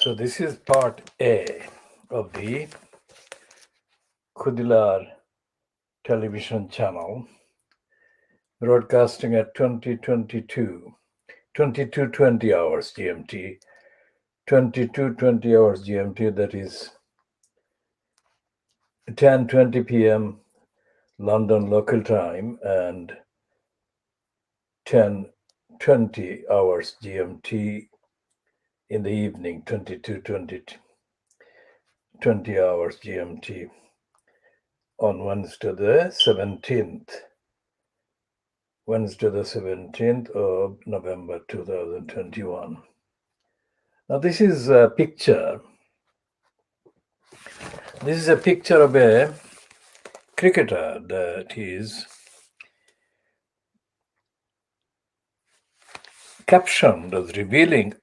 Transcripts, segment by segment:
So this is part A of the KhoodeelaarTV television channel, broadcasting at 22:20 hours GMT, 22:20 hours GMT, that is 10:20 p.m. London local time, and 10:20 hours GMT in the evening, 22:20 hours GMT on Wednesday the 17th of November 2021. Now this is a picture. This is a picture of a cricketer that is captioned as revealing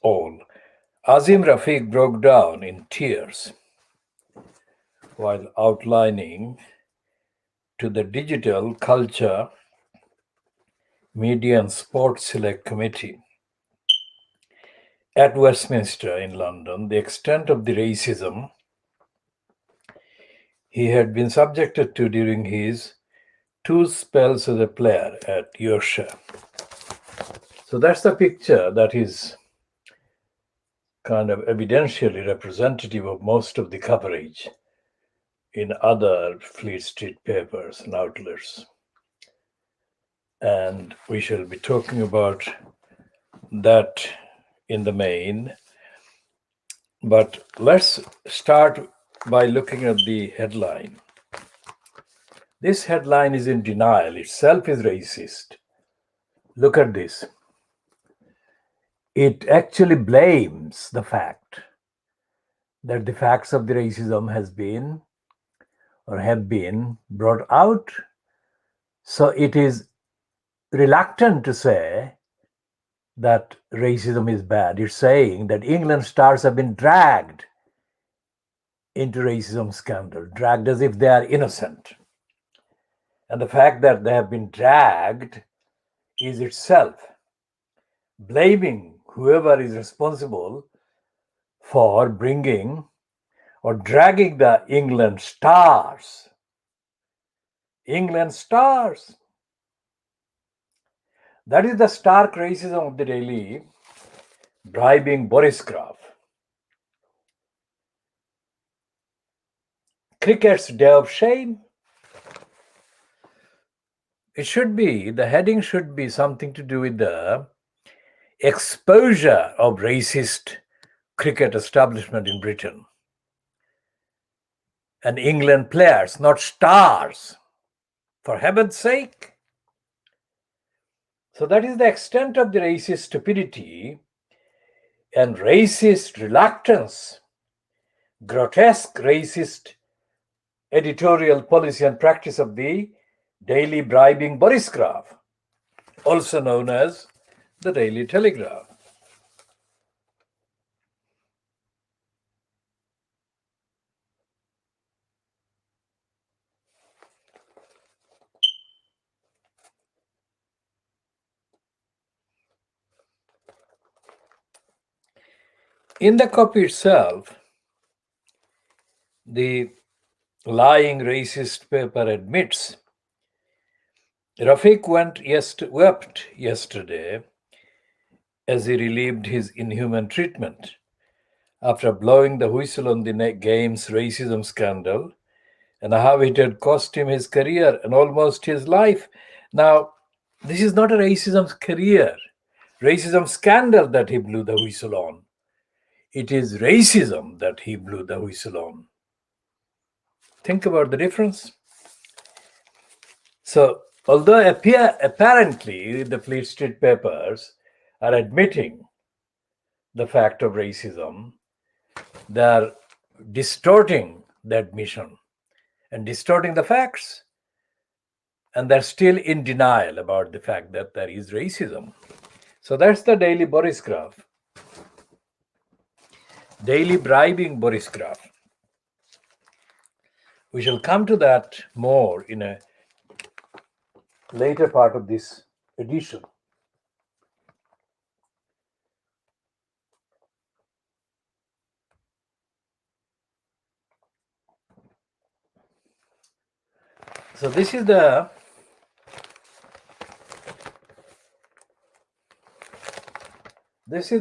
all. Azim Rafiq broke down in tears while outlining to the Digital Culture, Media and Sports Select Committee at Westminster in London the extent of the racism he had been subjected to during his 2 spells as a player at Yorkshire. So that's the picture that is kind of evidentially representative of most of the coverage in other Fleet Street papers and outlets. And we shall be talking about that in the main. But let's start by looking at the headline. This headline is in denial. Itself is racist. Look at this. It actually blames the fact that the facts of the racism have been brought out. So it is reluctant to say that racism is bad. It's saying that England stars have been dragged into racism scandal, dragged as if they are innocent. And the fact that they have been dragged is itself blaming whoever is responsible for bringing or dragging the England stars. England stars. That is the stark racism of the Daily, bribing Boris Graf. Cricket's day of shame. It should be, the heading should be something to do with the exposure of racist cricket establishment in Britain. And England players, not stars, for heaven's sake. So that is the extent of the racist stupidity and racist reluctance, grotesque racist editorial policy and practice of the Daily bribing Boris Graf, also known as the Daily Telegraph. In the copy itself, the lying racist paper admits Rafiq wept yesterday as he relieved his inhuman treatment after blowing the whistle on the game's racism scandal and how it had cost him his career and almost his life. Now, this is not a racism scandal that he blew the whistle on. It is racism that he blew the whistle on. Think about the difference. So, although apparently the Fleet Street papers are admitting the fact of racism, they are distorting the admission and distorting the facts. And they're still in denial about the fact that there is racism. So that's the Daily Boris Graf. Daily bribing Boris Graf. We shall come to that more in a later part of this edition. So this is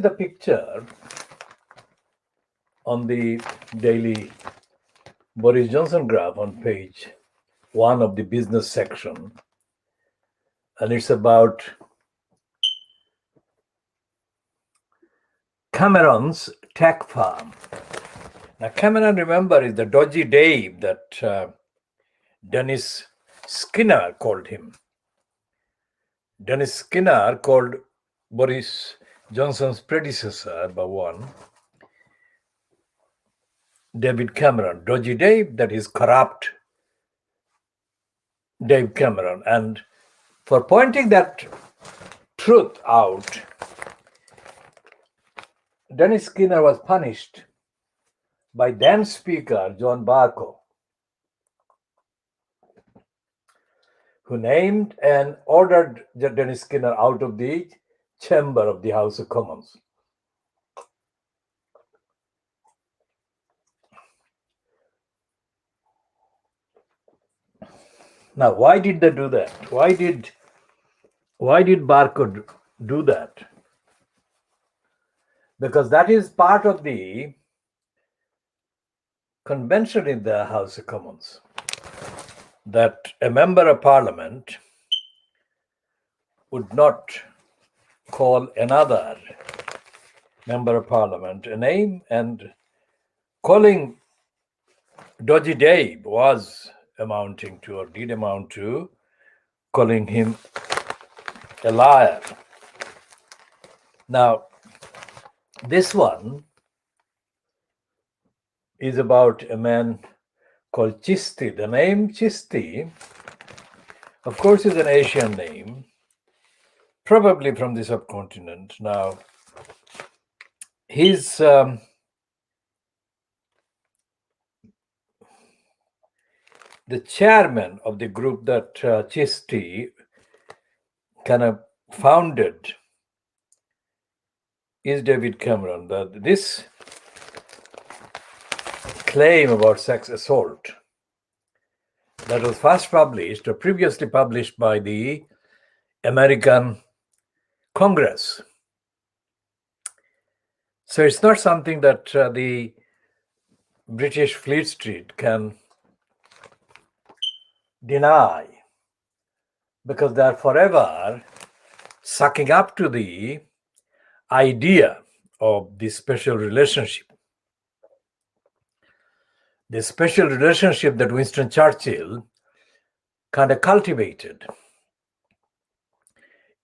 the picture on the daily Boris Johnson graph on page 1 of the business section, and it's about Cameron's tech farm. Now, Cameron, remember, is the dodgy Dave that Dennis Skinner called him. Dennis Skinner called Boris Johnson's predecessor, by one, David Cameron, dodgy Dave, that is corrupt Dave Cameron. And for pointing that truth out, Dennis Skinner was punished by then Speaker John Barker, who named and ordered Dennis Skinner out of the chamber of the House of Commons. Now, why did they do that? Why did Barker do that? Because that is part of the convention in the House of Commons, that a member of parliament would not call another member of parliament a name, and calling dodgy Dave was amounting to, or did amount to, calling him a liar. Now, this one is about a man called Chisti. The name Chisti, of course, is an Asian name, probably from the subcontinent. Now, he's the chairman of the group that Chisti kind of founded is David Cameron. This claim about sex assault that was first published or previously published by the American Congress. So it's not something that the British Fleet Street can deny, because they're forever sucking up to the idea of the special relationship. The special relationship that Winston Churchill kind of cultivated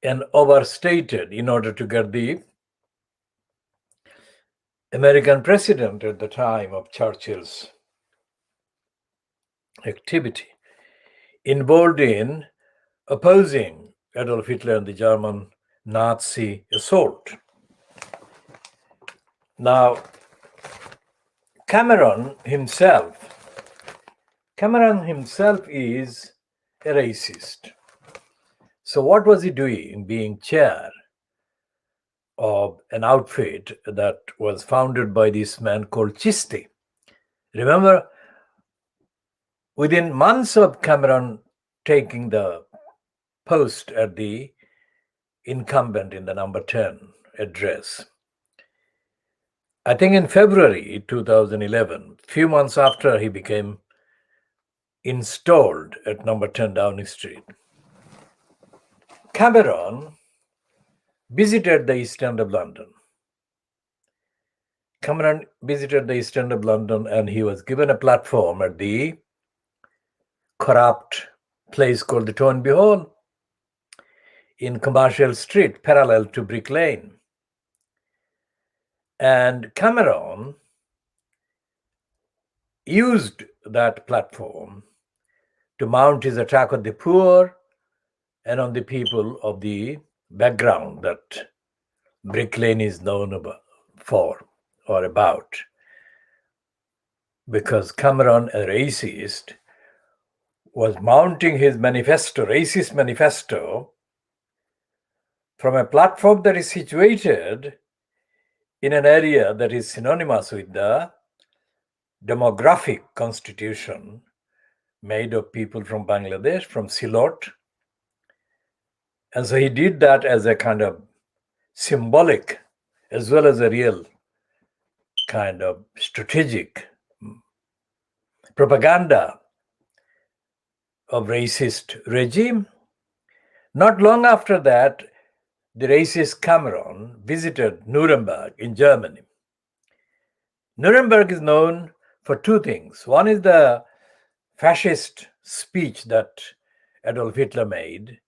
and overstated in order to get the American president at the time of Churchill's activity, involved in opposing Adolf Hitler and the German Nazi assault. Now, Cameron himself is a racist. So what was he doing being chair of an outfit that was founded by this man called Chisti? Remember, within months of Cameron taking the post at the incumbent in the number 10 address, I think in February 2011, few months after he became installed at number 10 Downing Street, Cameron visited the East End of London. Cameron visited the East End of London, and he was given a platform at the corrupt place called the Toynbee Hall in Commercial Street, parallel to Brick Lane. And Cameron used that platform to mount his attack on the poor and on the people of the background that Brick Lane is known for or about. Because Cameron, a racist, was mounting his manifesto, racist manifesto, from a platform that is situated in an area that is synonymous with the demographic constitution made of people from Bangladesh, from Silot. And so he did that as a kind of symbolic as well as a real kind of strategic propaganda of racist regime. Not long after that, the racist Cameron visited Nuremberg in Germany. Nuremberg is known for two things. One is the fascist speech that Adolf Hitler made,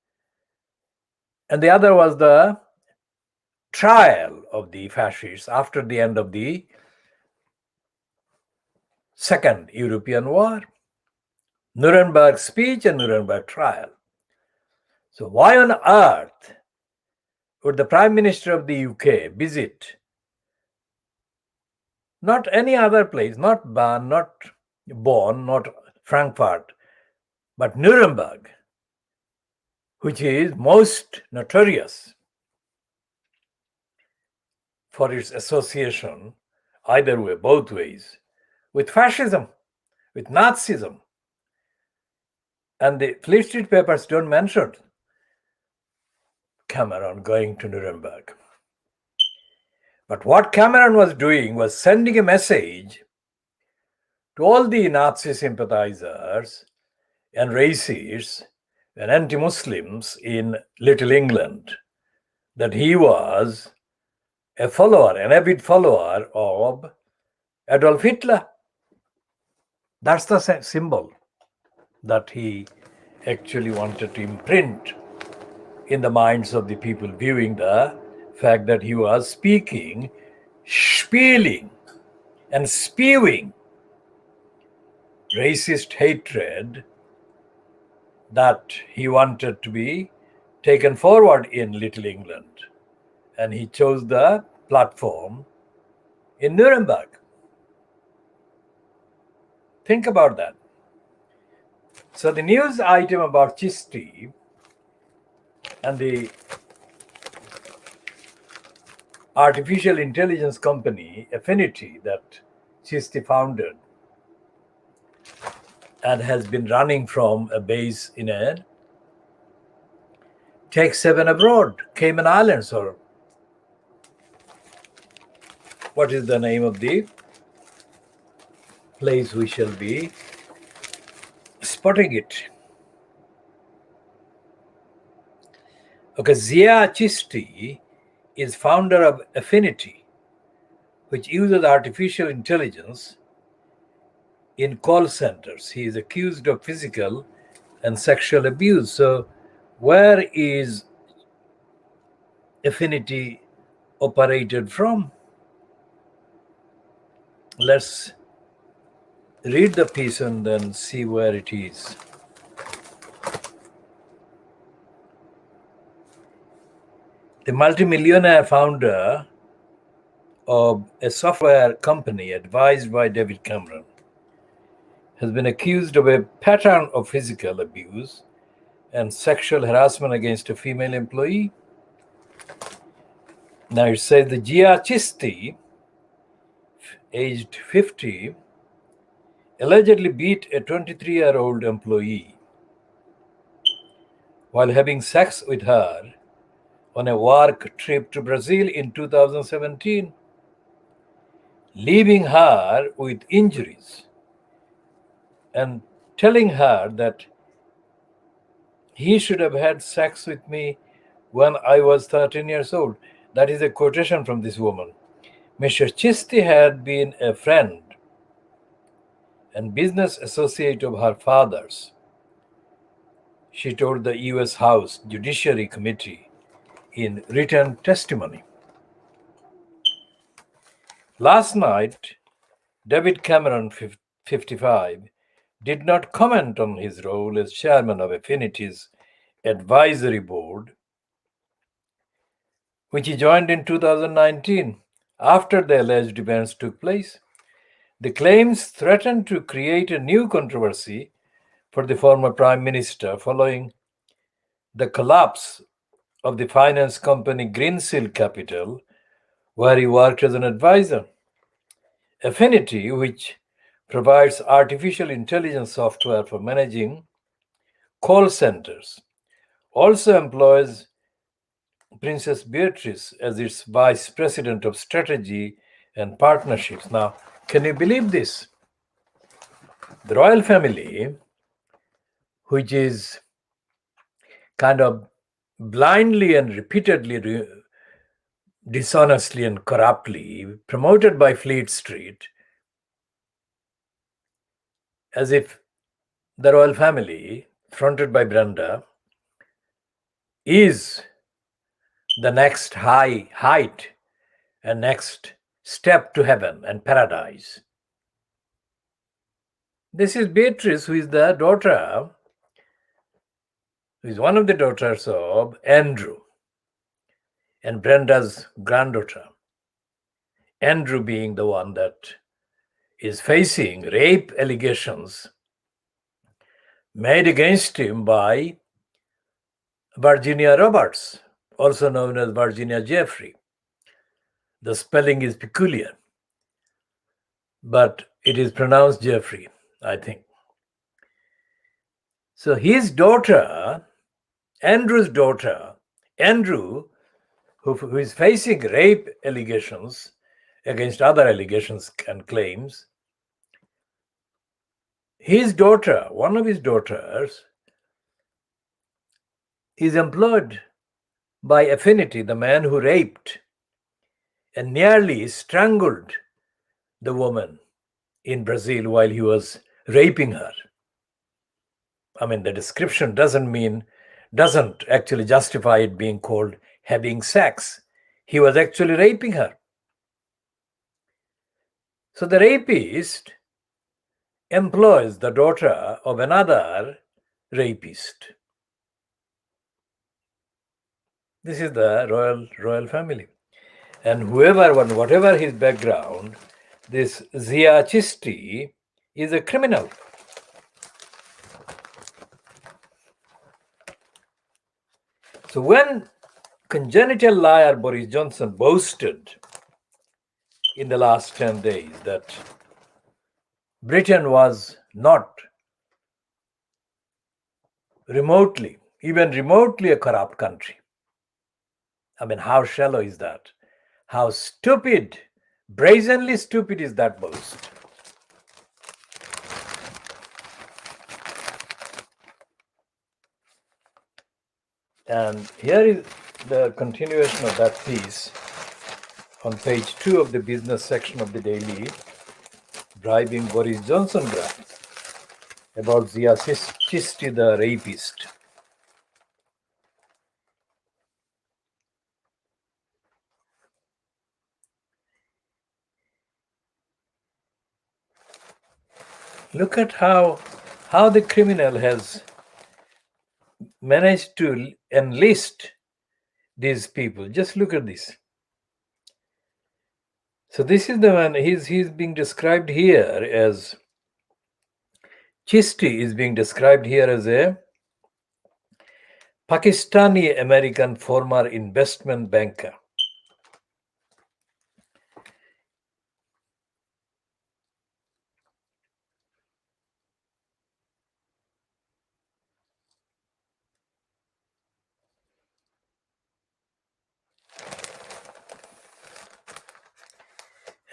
and the other was the trial of the fascists after the end of the Second European War. Nuremberg speech and Nuremberg trial. So why on earth would the Prime Minister of the UK visit not any other place, not Bonn, not Frankfurt, but Nuremberg, which is most notorious for its association, either way, both ways, with fascism, with Nazism. And the Fleet Street papers don't mention Cameron going to Nuremberg. But what Cameron was doing was sending a message to all the Nazi sympathizers and racists and anti-Muslims in Little England that he was a follower, an avid follower of Adolf Hitler. That's the symbol that he actually wanted to imprint in the minds of the people viewing the fact that he was speaking, spieling, and spewing racist hatred that he wanted to be taken forward in Little England. And he chose the platform in Nuremberg. Think about that. So the news item about Chisti and the artificial intelligence company Affinity that Chisti founded and has been running from a base in a Tech 7 abroad, Cayman Islands, or what is the name of the place we shall be spotting it? Okay, Zia Chisti is founder of Affinity, which uses artificial intelligence in call centers. He is accused of physical and sexual abuse. So where is Affinity operated from? Let's read the piece and then see where it is. The multimillionaire founder of a software company advised by David Cameron has been accused of a pattern of physical abuse and sexual harassment against a female employee. Now it says the Jia Chisti, aged 50, allegedly beat a 23-year-old employee while having sex with her on a work trip to Brazil in 2017, leaving her with injuries and telling her that he should have had sex with me when I was 13 years old. That is a quotation from this woman. Mr. Chisti had been a friend and business associate of her father's, she told the U.S. House Judiciary Committee in written testimony. Last night, David Cameron, 55, did not comment on his role as chairman of Affinity's advisory board, which he joined in 2019 after the alleged events took place. The claims threatened to create a new controversy for the former prime minister following the collapse of the finance company Greensill Capital, where he worked as an advisor. Affinity, which provides artificial intelligence software for managing call centers, also employs Princess Beatrice as its vice president of strategy and partnerships. Now, can you believe this? The royal family, which is kind of blindly and repeatedly, dishonestly and corruptly promoted by Fleet Street, as if the royal family, fronted by Brenda, is the next height and next step to heaven and paradise. This is Beatrice, who is the daughter, who is one of the daughters of Andrew and Brenda's granddaughter. Andrew being the one that is facing rape allegations made against him by Virginia Roberts, also known as Virginia Jeffrey. The spelling is peculiar, but it is pronounced Jeffrey, I think. So his daughter, Andrew's daughter, Andrew, who is facing rape allegations against other allegations and claims, his daughter, one of his daughters, is employed by Affinity, the man who raped and nearly strangled the woman in Brazil while he was raping her. I mean, the description doesn't actually justify it being called having sex. He was actually raping her. So the rapist employs the daughter of another rapist. This is the royal family. And whatever his background, this Zia Chisti is a criminal. So when congenital liar Boris Johnson boasted in the last 10 days that Britain was not even remotely a corrupt country, I mean, how shallow is that? How stupid, brazenly stupid is that boast? And here is the continuation of that piece on page 2 of the business section of the Daily, bribing Boris Johnson graph about Zia Chisti, the rapist. Look at how the criminal has managed to enlist these people. Just look at this. So this is the man, he's being described here as, Chisti is being described here as a Pakistani American former investment banker.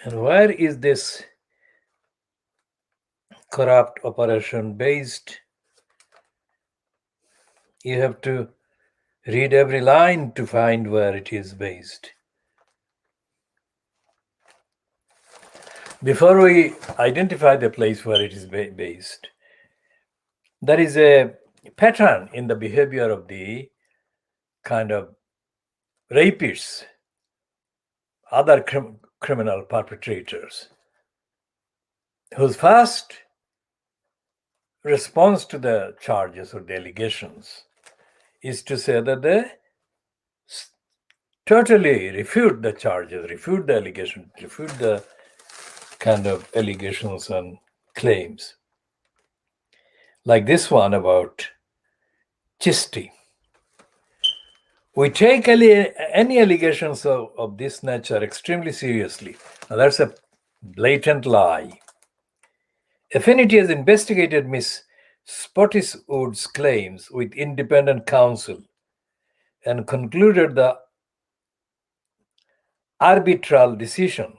And where is this corrupt operation based? You have to read every line to find where it is based. Before we identify the place where it is based, there is a pattern in the behavior of the kind of rapists, other criminal perpetrators, whose first response to the charges or the allegations is to say that they totally refute the charges, refute the allegations, refute the kind of allegations and claims. Like this one about Chisti. We take any allegations of this nature extremely seriously. Now that's a blatant lie. Affinity has investigated Miss Spottiswood's claims with independent counsel and concluded the arbitral decision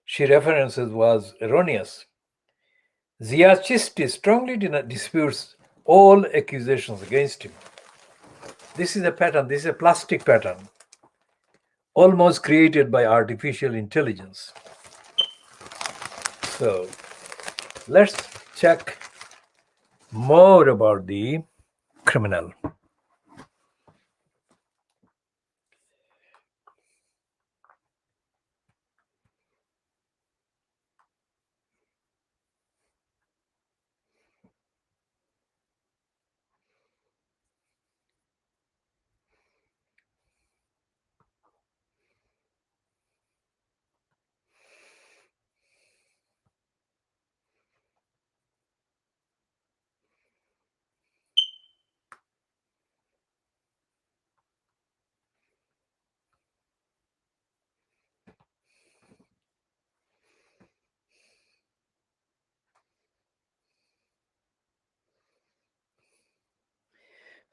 she references was erroneous. Zia Chisti strongly disputes all accusations against him. This is a pattern, this is a plastic pattern, almost created by artificial intelligence. So let's check more about the criminal.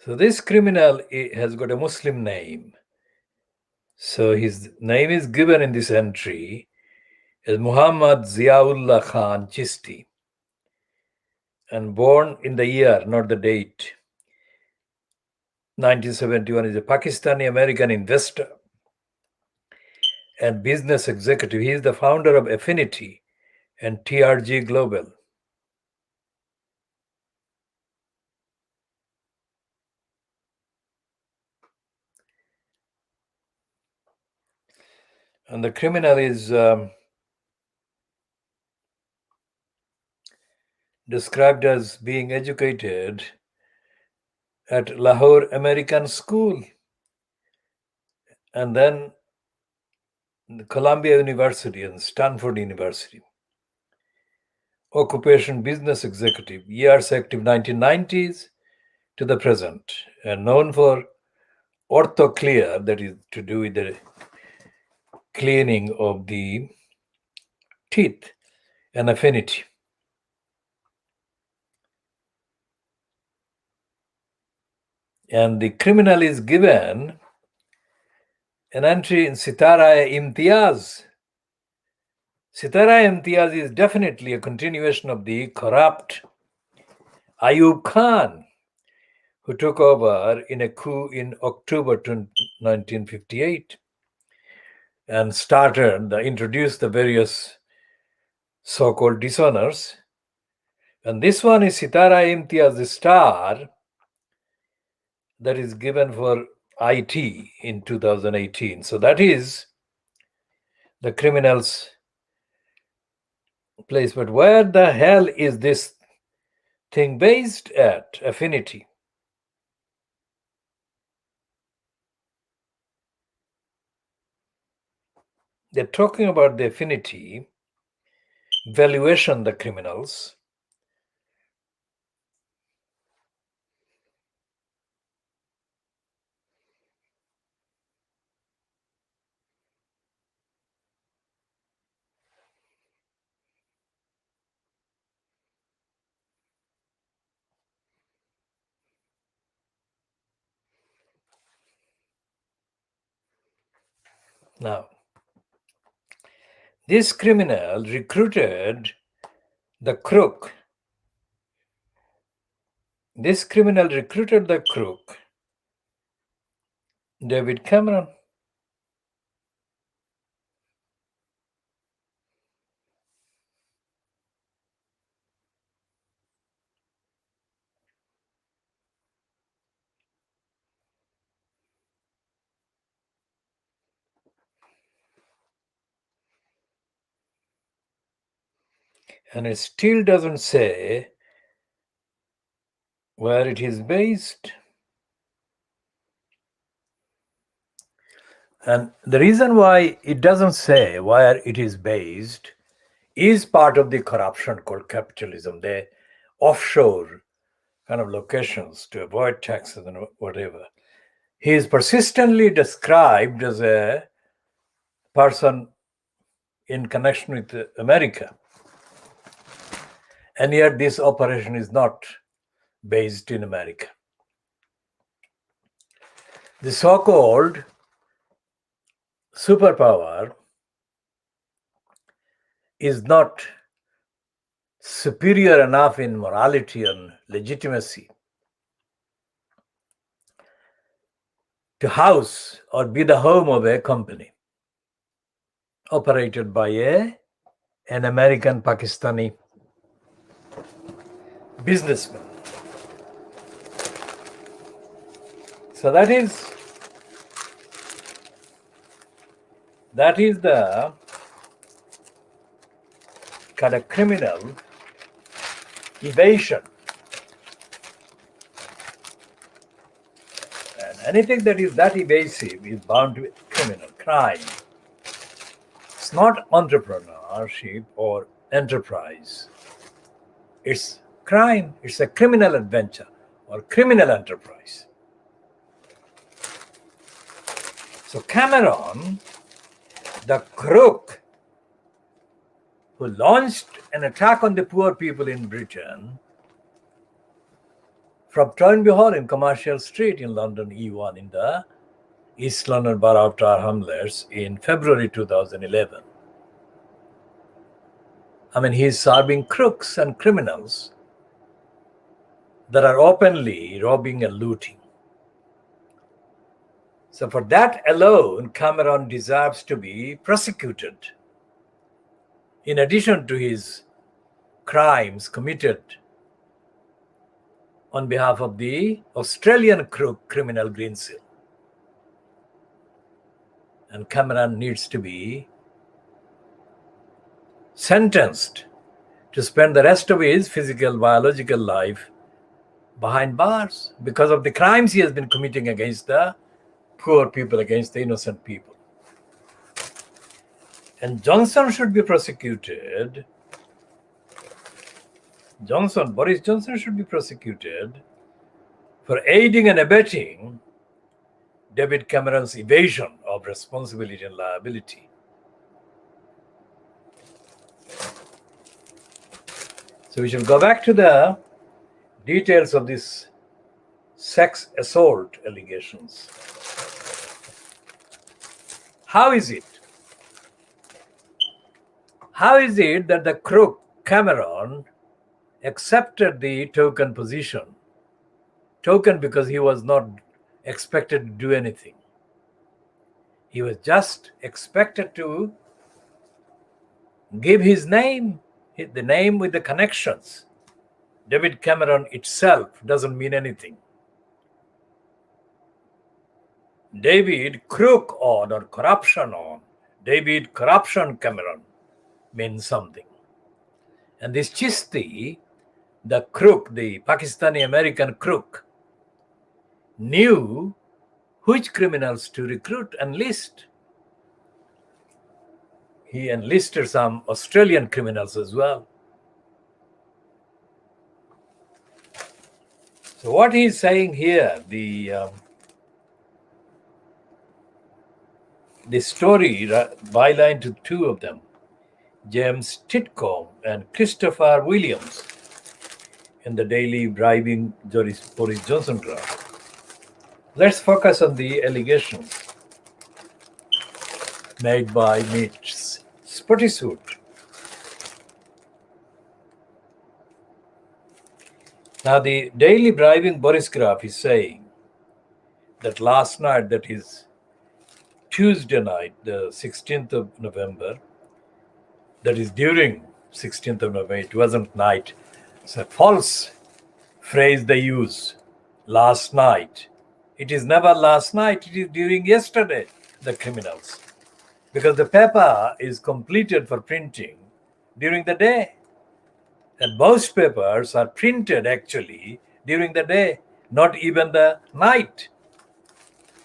So this criminal has got a Muslim name. So his name is given in this entry as Muhammad Ziaullah Khan Chisti, and born in the year, not the date, 1971, is a Pakistani American investor and business executive. He is the founder of Affinity and TRG Global. And the criminal is described as being educated at Lahore American School and then Columbia University and Stanford University. Occupation business executive, years active 1990s to the present, and known for OrthoClear, that is to do with the cleaning of the teeth, and Affinity. And the criminal is given an entry in Sitara-e-Imtiaz. Sitara-e-Imtiaz is definitely a continuation of the corrupt Ayub Khan, who took over in a coup in October 1958 and introduced the various so-called dishonors. And this one is Sitara-e-Imtiaz, the star that is given for IT in 2018. So that is the criminal's place. But where the hell is this thing based at? Affinity. They're talking about the Affinity valuation, the criminals. Now, this criminal recruited the crook. This criminal recruited the crook, David Cameron. And it still doesn't say where it is based. And the reason why it doesn't say where it is based is part of the corruption called capitalism. They offshore kind of locations to avoid taxes and whatever. He is persistently described as a person in connection with America. And yet this operation is not based in America. The so-called superpower is not superior enough in morality and legitimacy to house or be the home of a company operated by an American Pakistani businessman. So that is the kind of criminal evasion. And anything that is that evasive is bound to be criminal crime. It's not entrepreneurship or enterprise. It's crime. It's a criminal adventure or criminal enterprise. So Cameron, the crook who launched an attack on the poor people in Britain from Toynbee Hall in Commercial Street in London E1 in the East London Borough of Tower Hamlets in February 2011. I mean, he's serving crooks and criminals that are openly robbing and looting. So for that alone, Cameron deserves to be prosecuted. In addition to his crimes committed on behalf of the Australian crook criminal Greensill. And Cameron needs to be sentenced to spend the rest of his physical, biological life behind bars because of the crimes he has been committing against the poor people, against the innocent people. And Johnson should be prosecuted. Boris Johnson should be prosecuted for aiding and abetting David Cameron's evasion of responsibility and liability. So we shall go back to the details of this sex assault allegations. How is it that the crook Cameron accepted the token position? Token because he was not expected to do anything. He was just expected to give his name, the name with the connections. David Cameron itself doesn't mean anything. David crook on or corruption on, David corruption Cameron means something. And this Chisti, the crook, the Pakistani American crook, knew which criminals to recruit and enlist. He enlisted some Australian criminals as well. So what he's saying here, the story, byline to two of them, James Titcomb and Christopher Williams, in the daily bribing Boris Johnson draft. Let's focus on the allegations made by Mitch Spottiswoode. Now, the daily bribing Boris graph is saying that last night, that is Tuesday night, the 16th of November, that is during 16th of November, it wasn't night. It's a false phrase they use, last night. It is never last night, it is during yesterday, the criminals. Because the paper is completed for printing during the day. And most papers are printed actually during the day, not even the night.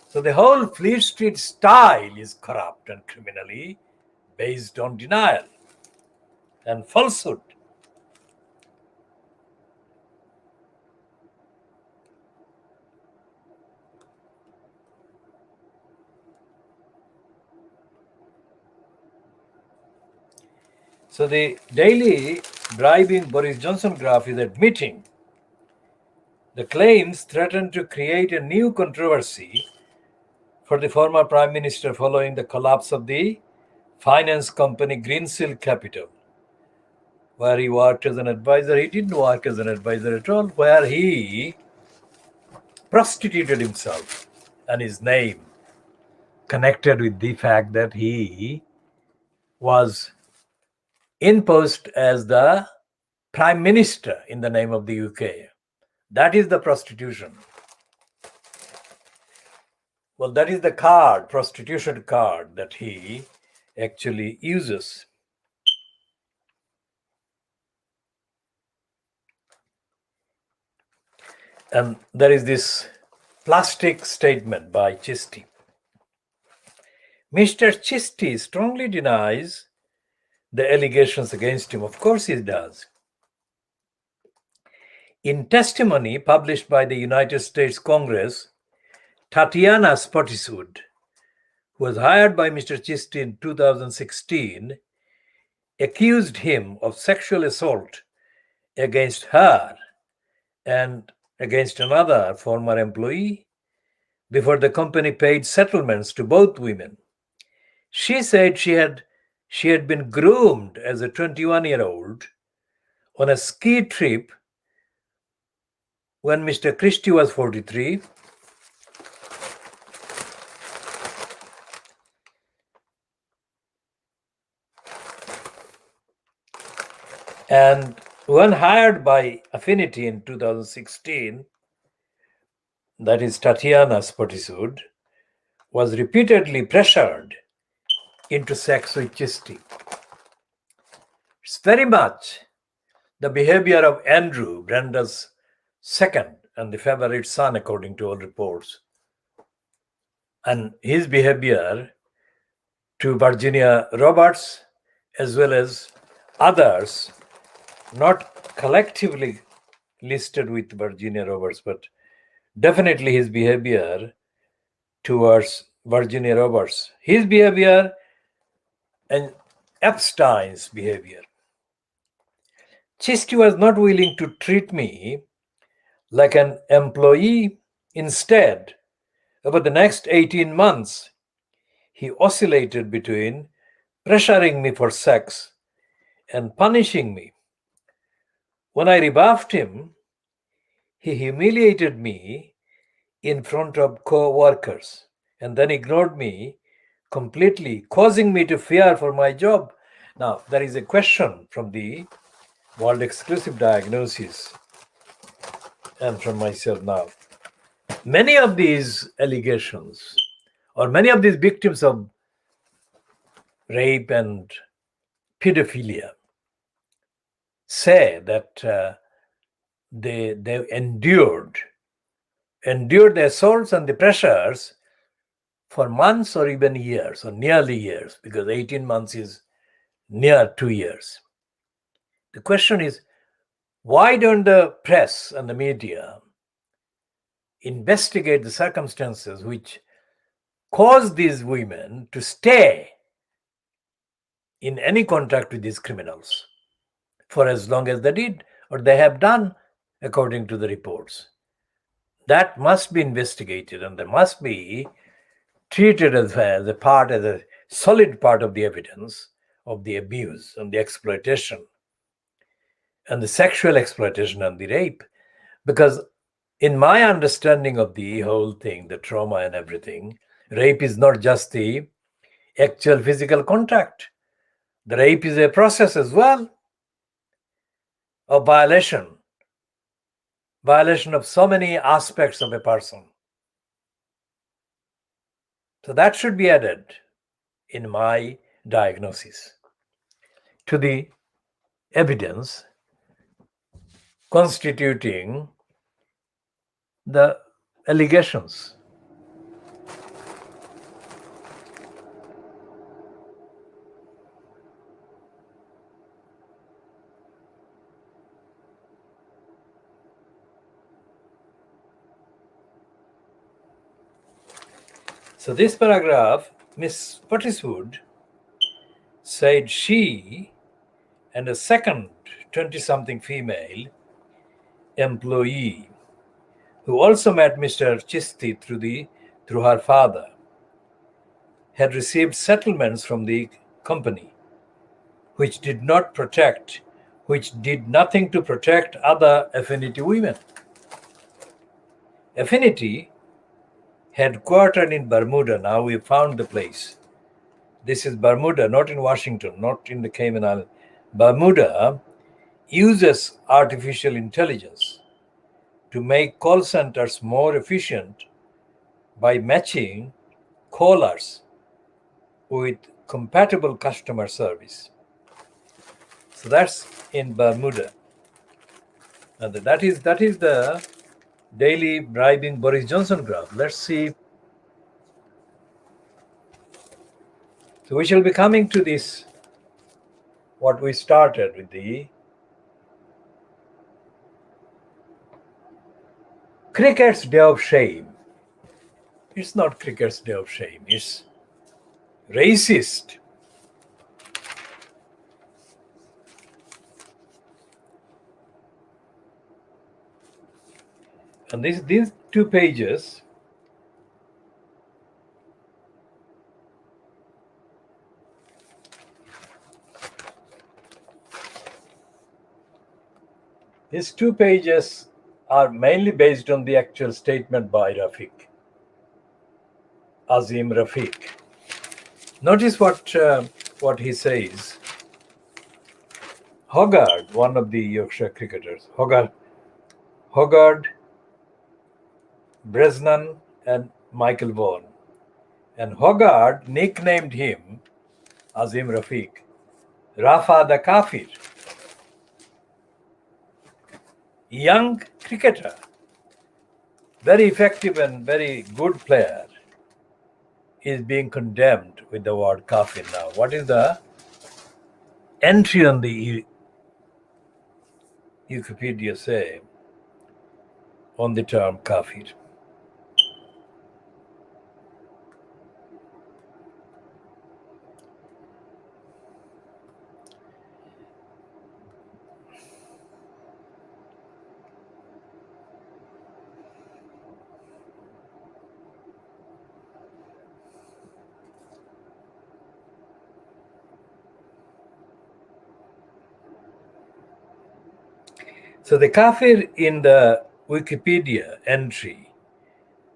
So the whole Fleet Street style is corrupt and criminally based on denial and falsehood. So the daily bribing Boris Johnson graph is admitting the claims threaten to create a new controversy for the former Prime Minister following the collapse of the finance company Greensill Capital, where he worked as an advisor. He didn't work as an advisor at all, where he prostituted himself and his name connected with the fact that he was imposed as the Prime Minister in the name of the UK. That is the prostitution. Well, that is the card, prostitution card, that he actually uses. And there is this plastic statement by Chisti. Mr. Chisti strongly denies the allegations against him. Of course he does. In testimony published by the United States Congress, Tatiana Spottiswoode, who was hired by Mr. Chisti in 2016, accused him of sexual assault against her and against another former employee before the company paid settlements to both women. She said she had been groomed as a 21-year-old on a ski trip when Mr. Christie was 43. And when hired by Affinity in 2016, that is Tatiana Spottiswoode, was repeatedly pressured into sex with Chisti. It's very much the behavior of Andrew, Brenda's second and the favorite son, according to all reports, and his behavior to Virginia Roberts, as well as others, not collectively listed with Virginia Roberts, but definitely his behavior towards Virginia Roberts, his behavior and Epstein's behavior. Chisti was not willing to treat me like an employee. Instead, over the next 18 months, he oscillated between pressuring me for sex and punishing me. When I rebuffed him, he humiliated me in front of co-workers and then ignored me completely, causing me to fear for my job. Now, there is a question from the World Exclusive Diagnosis and from myself now. Many of these allegations, or many of these victims of rape and pedophilia, say that they endured the assaults and the pressures for months or even years, or nearly years, because 18 months is near 2 years. The question is, why don't the press and the media investigate the circumstances which caused these women to stay in any contact with these criminals for as long as they did, or they have done, according to the reports? That must be investigated, and they must be treated as a solid part of the evidence of the abuse and the exploitation and the sexual exploitation and the rape. Because in my understanding of the whole thing, the trauma and everything, rape is not just the actual physical contact. The rape is a process as well of violation of so many aspects of a person. So that should be added, in my diagnosis, to the evidence constituting the allegations. So this paragraph, Miss Spottiswoode said she and a second 20-something female employee who also met Mr. Chisti through her father, had received settlements from the company which did nothing to protect other Affinity women. Affinity, headquartered in Bermuda, now we found the place. This is Bermuda, not in Washington, not in the Cayman Islands. Bermuda uses artificial intelligence to make call centers more efficient by matching callers with compatible customer service. So that's in Bermuda. And that is the daily bribing Boris Johnson graph. Let's see. So we shall be coming to this, what we started with, the cricket's day of shame. It's not cricket's day of shame. It's racist. And these 2 pages, are mainly based on the actual statement by Azim Rafiq. Notice what he says. Hogarth, one of the Yorkshire cricketers, Hogarth, Bresnan, and Michael Vaughan. And Hogarth nicknamed him, Azim Rafiq, Rafa the Kafir. Young cricketer, very effective and very good player, is being condemned with the word kafir now. What is the entry on the Wikipedia say on the term kafir? So the kafir in the Wikipedia entry,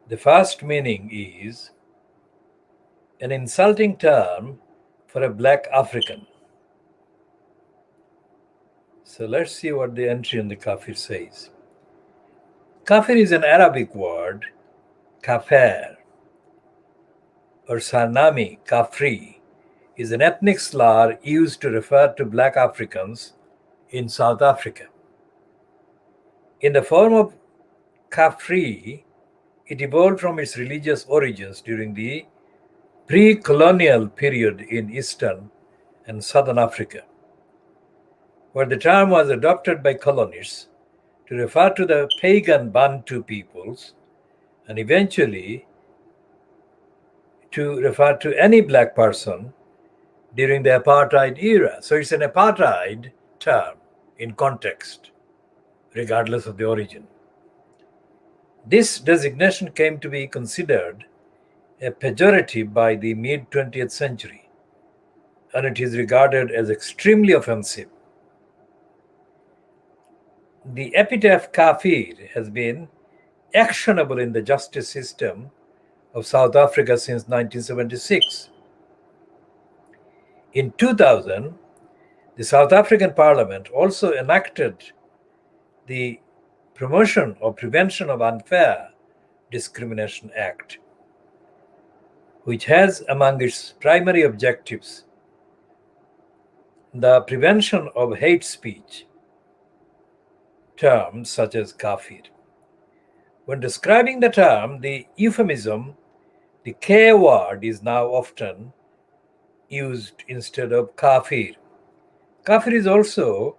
the first meaning is an insulting term for a black African. So let's see what the entry on the kafir says. Kafir is an Arabic word, kafir, or Sarnami, Kafri, is an ethnic slur used to refer to black Africans in South Africa. In the form of Kafri, it evolved from its religious origins during the pre-colonial period in Eastern and Southern Africa, where the term was adopted by colonists to refer to the pagan Bantu peoples and eventually to refer to any black person during the apartheid era. So it's an apartheid term in context, regardless of the origin. This designation came to be considered a pejorative by the mid-20th century, and it is regarded as extremely offensive. The epithet kafir has been actionable in the justice system of South Africa since 1976. In 2000, the South African Parliament also enacted the Promotion or Prevention of Unfair Discrimination Act, which has among its primary objectives the prevention of hate speech, terms such as kafir. When describing the term, the euphemism, the K word, is now often used instead of kafir. Kafir is also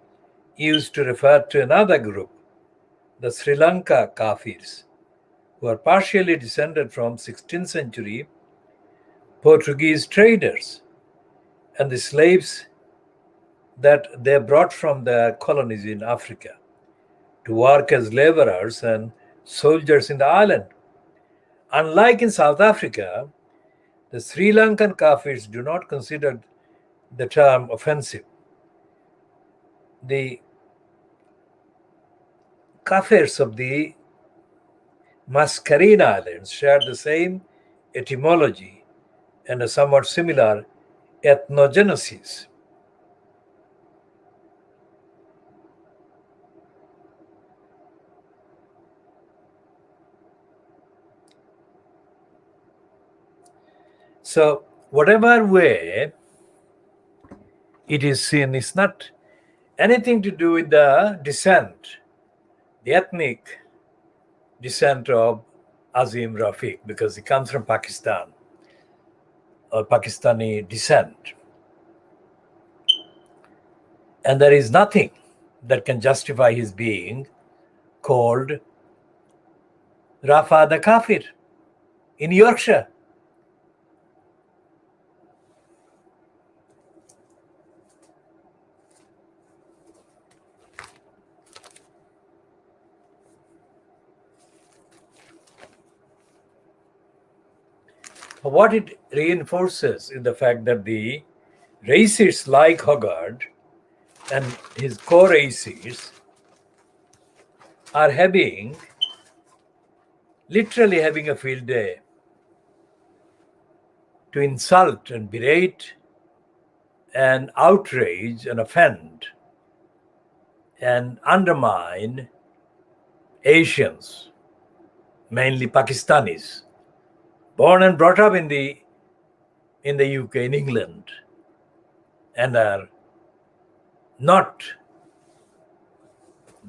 used to refer to another group, the Sri Lanka Kafirs, who are partially descended from 16th century Portuguese traders and the slaves that they brought from their colonies in Africa to work as laborers and soldiers in the island. Unlike in South Africa, the Sri Lankan Kafirs do not consider the term offensive. The Kafirs of the Mascarene Islands share the same etymology and a somewhat similar ethnogenesis. So, whatever way it is seen, it's not anything to do with the descent, the ethnic descent of Azim Rafiq, because he comes from Pakistan or Pakistani descent. And there is nothing that can justify his being called Rafa the Kafir in Yorkshire. What it reinforces is the fact that the racists like Hogarth and his co-racists are literally having a field day to insult and berate and outrage and offend and undermine Asians, mainly Pakistanis, born and brought up in the UK, in England, and are not,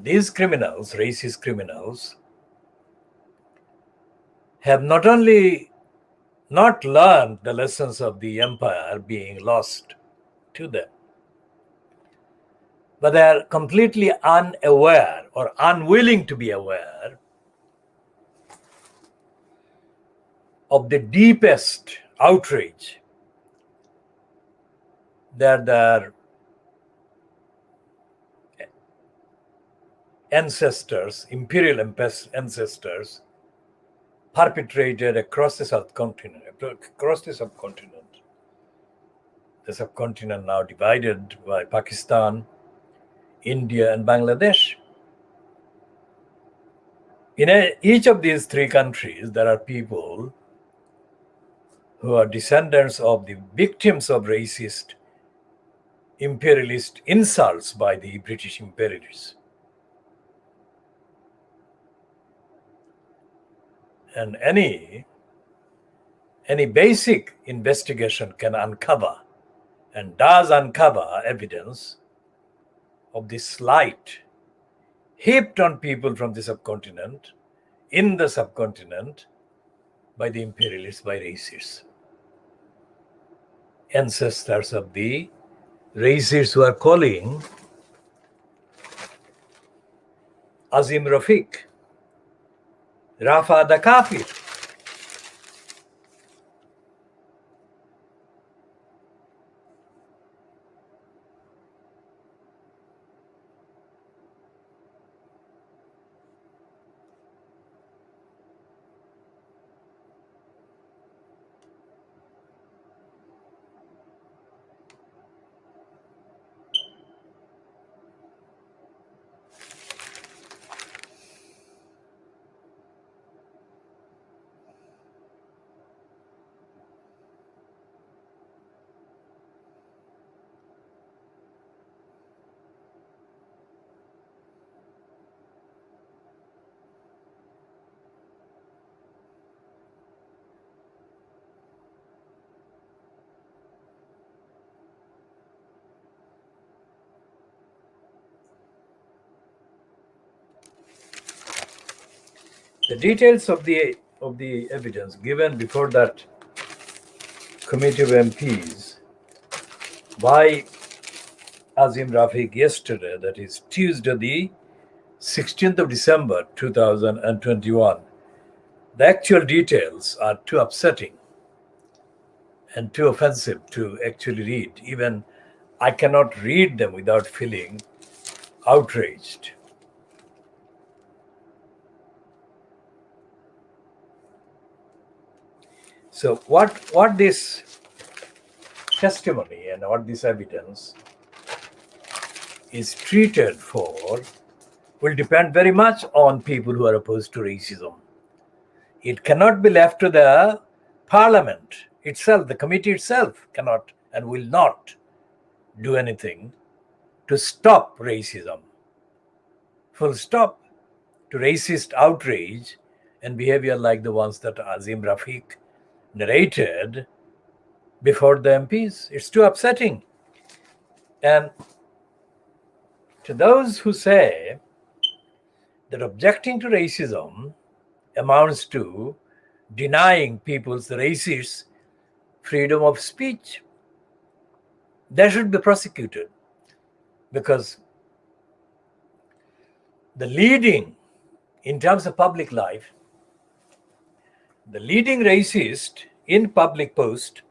these criminals, racist criminals, have not only not learned the lessons of the empire being lost to them, but they are completely unaware or unwilling to be aware of the deepest outrage that their ancestors, imperial ancestors, perpetrated across the subcontinent. The subcontinent now divided by Pakistan, India, and Bangladesh. In each of these three countries, there are people who are descendants of the victims of racist imperialist insults by the British imperialists. And any basic investigation can uncover and does uncover evidence of the slight heaped on people from the subcontinent, in the subcontinent, by the imperialists, by racists. Ancestors of the racists who are calling Azim Rafiq Rafa the Kafir. The details of the evidence given before that committee of MPs by Azim Rafiq yesterday, that is Tuesday, the 16th of December 2021, the actual details are too upsetting and too offensive to actually read. Even I cannot read them without feeling outraged. So what this testimony and what this evidence is treated for will depend very much on people who are opposed to racism. It cannot be left to the parliament itself. The committee itself cannot and will not do anything to stop racism. Full stop to racist outrage and behavior like the ones that Azim Rafiq narrated before the MPs. It's too upsetting. And to those who say that objecting to racism amounts to denying people's racist freedom of speech, they should be prosecuted, because the leading, in terms of public life, the leading racist in public post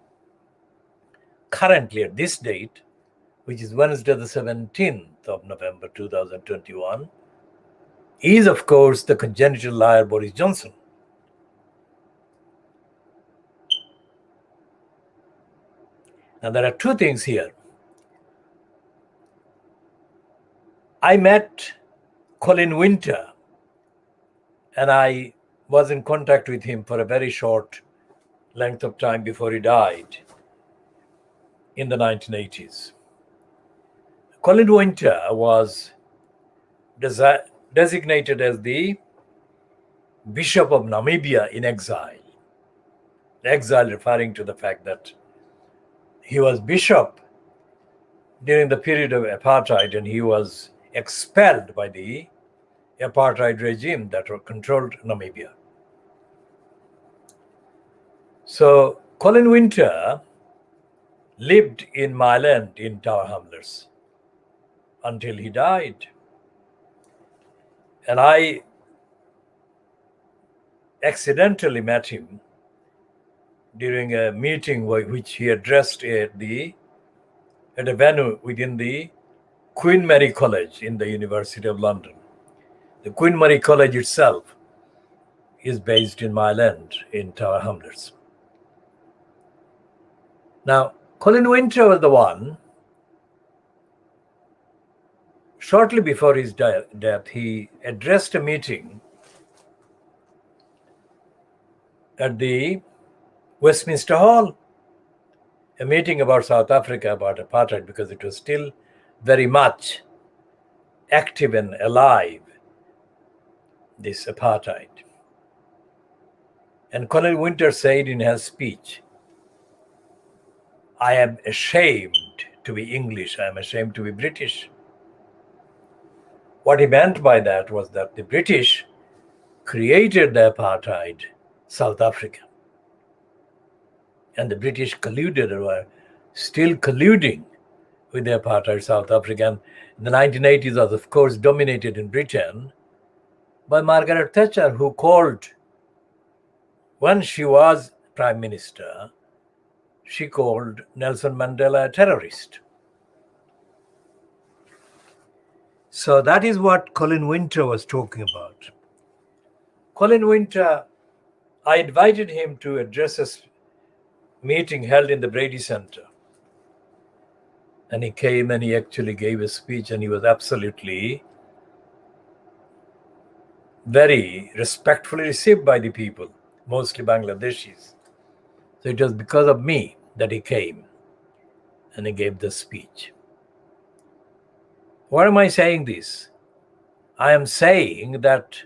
currently at this date, which is Wednesday the 17th of November 2021, is of course the congenital liar Boris Johnson. Now there are two things here. I met Colin Winter and I was in contact with him for a very short length of time before he died in the 1980s. Colin Winter was designated as the Bishop of Namibia in exile. Exile referring to the fact that he was bishop during the period of apartheid and he was expelled by the apartheid regime that controlled Namibia. So Colin Winter lived in my land in Tower Hamlets until he died. And I accidentally met him during a meeting which he addressed at a venue within the Queen Mary College in the University of London. The Queen Mary College itself is based in my land in Tower Hamlets. Now, Colin Winter was the one, shortly before his death, he addressed a meeting at the Westminster Hall, a meeting about South Africa, about apartheid, because it was still very much active and alive, this apartheid. And Colin Winter said in his speech, "I am ashamed to be English, I am ashamed to be British." What he meant by that was that the British created the apartheid South Africa. And the British colluded or were still colluding with the apartheid South Africa. And in the 1980s was, of course, dominated in Britain by Margaret Thatcher, who called, when she was Prime Minister, she called Nelson Mandela a terrorist. So that is what Colin Winter was talking about. Colin Winter, I invited him to address a meeting held in the Brady Center. And he came and he actually gave a speech and he was absolutely very respectfully received by the people, mostly Bangladeshis. So it was because of me that he came and he gave the speech. Why am I saying this? I am saying that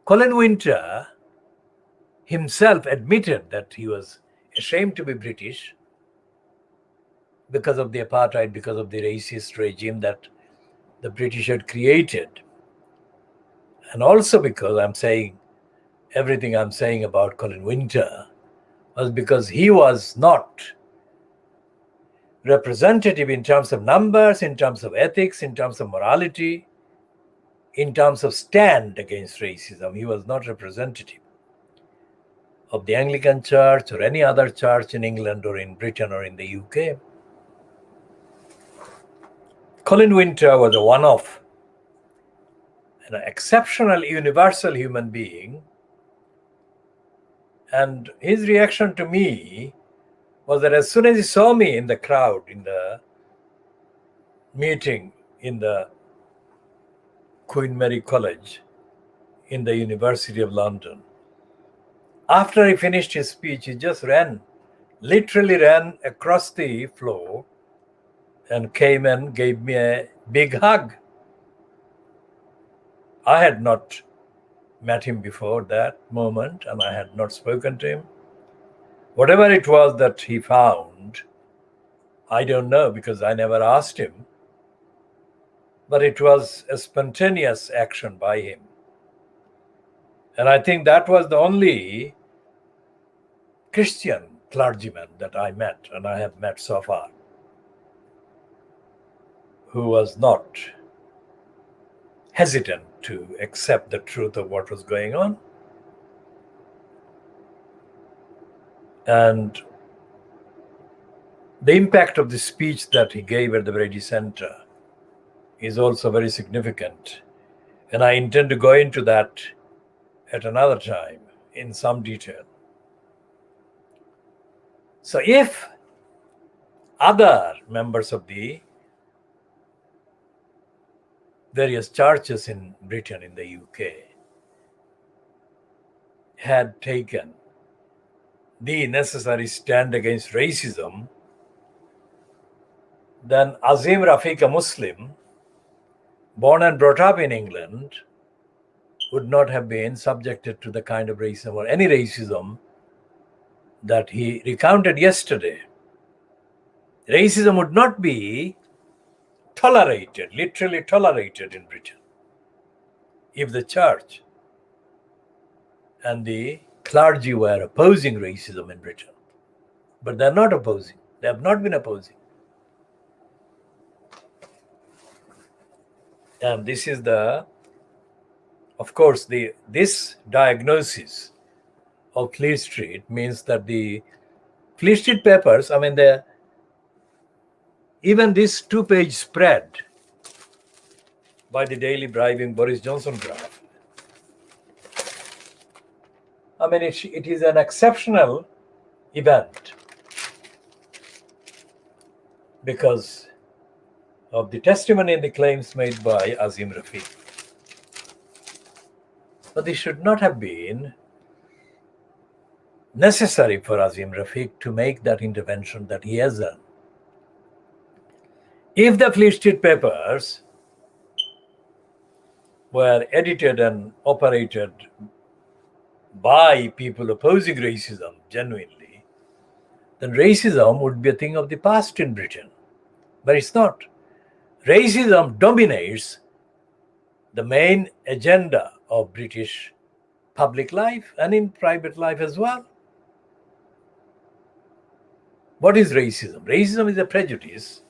Colin Winter himself admitted that he was ashamed to be British because of the apartheid, because of the racist regime that the British had created. And also because I'm saying everything I'm saying about Colin Winter was because he was not representative in terms of numbers, in terms of ethics, in terms of morality, in terms of stand against racism. He was not representative of the Anglican Church or any other church in England or in Britain or in the UK. Colin Winter was a one-off, an exceptional, universal human being. And his reaction to me was that as soon as he saw me in the crowd, in the meeting in the Queen Mary College in the University of London, after he finished his speech, he just literally ran across the floor and came and gave me a big hug. I had not met him before that moment, and I had not spoken to him. Whatever it was that he found, I don't know, because I never asked him. But it was a spontaneous action by him. And I think that was the only Christian clergyman that I met, and I have met so far, who was not hesitant to accept the truth of what was going on. And the impact of the speech that he gave at the Brady Center is also very significant. And I intend to go into that at another time in some detail. So if other members of the various churches in Britain, in the UK, had taken the necessary stand against racism, then Azim Rafiq, a Muslim, born and brought up in England, would not have been subjected to the kind of racism or any racism that he recounted yesterday. Racism would not be tolerated, literally tolerated in Britain, if the church and the clergy were opposing racism in Britain. But they're not opposing. They have not been opposing. And this is of course, this diagnosis of Fleet Street means that the Fleet Street papers, even this 2-page spread by the daily bribing Boris Johnson graph, it is an exceptional event because of the testimony and the claims made by Azim Rafiq. But this should not have been necessary for Azim Rafiq to make that intervention that he has done. If the Fleet Street papers were edited and operated by people opposing racism genuinely, then racism would be a thing of the past in Britain. But it's not. Racism dominates the main agenda of British public life and in private life as well. What is racism? Racism is a prejudice.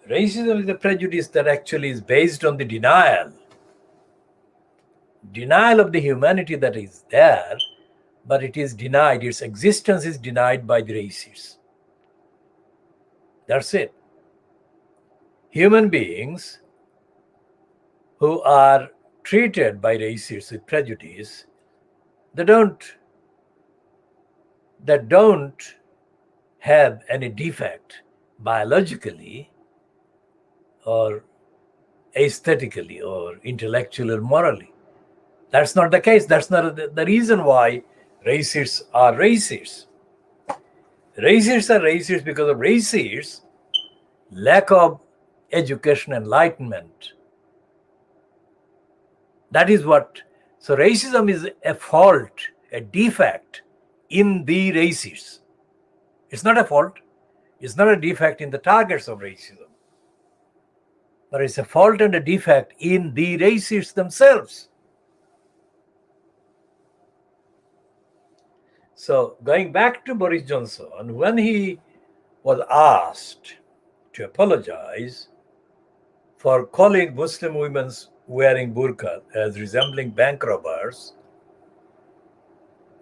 Racism is a prejudice that actually is based on the denial of the humanity that is there, but it is denied, its existence is denied by the racists. That's it. Human beings who are treated by racists with prejudice, they don't have any defect biologically or aesthetically or intellectually or morally. That's not the case. That's not the reason why racists are racists. Racists are racist because of racists' lack of education, enlightenment. That is what. So racism is a fault, a defect in the racists. It's not a fault. It's not a defect in the targets of racism. But it's a fault and a defect in the racists themselves. So going back to Boris Johnson, when he was asked to apologize for calling Muslim women wearing burqa as resembling bank robbers,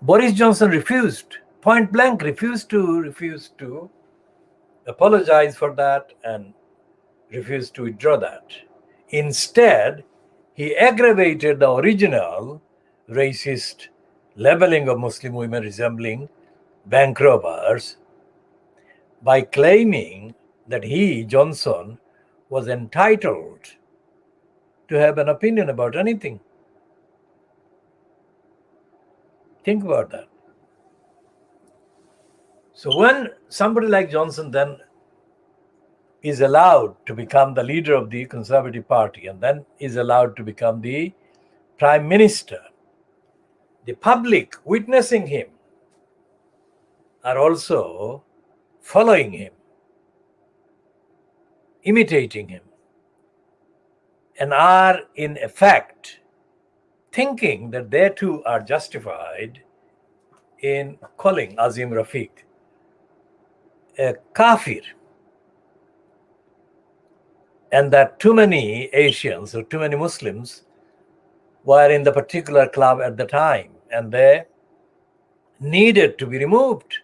Boris Johnson refused, point blank refused to apologize for that and refused to withdraw that. Instead, he aggravated the original racist labeling of Muslim women resembling bank robbers by claiming that he, Johnson, was entitled to have an opinion about anything. Think about that. So when somebody like Johnson then is allowed to become the leader of the Conservative Party and then is allowed to become the Prime Minister, the public witnessing him are also following him, imitating him, and are in effect thinking that they too are justified in calling Azim Rafiq a kafir, and that too many Asians or too many Muslims were in the particular club at the time and they needed to be removed.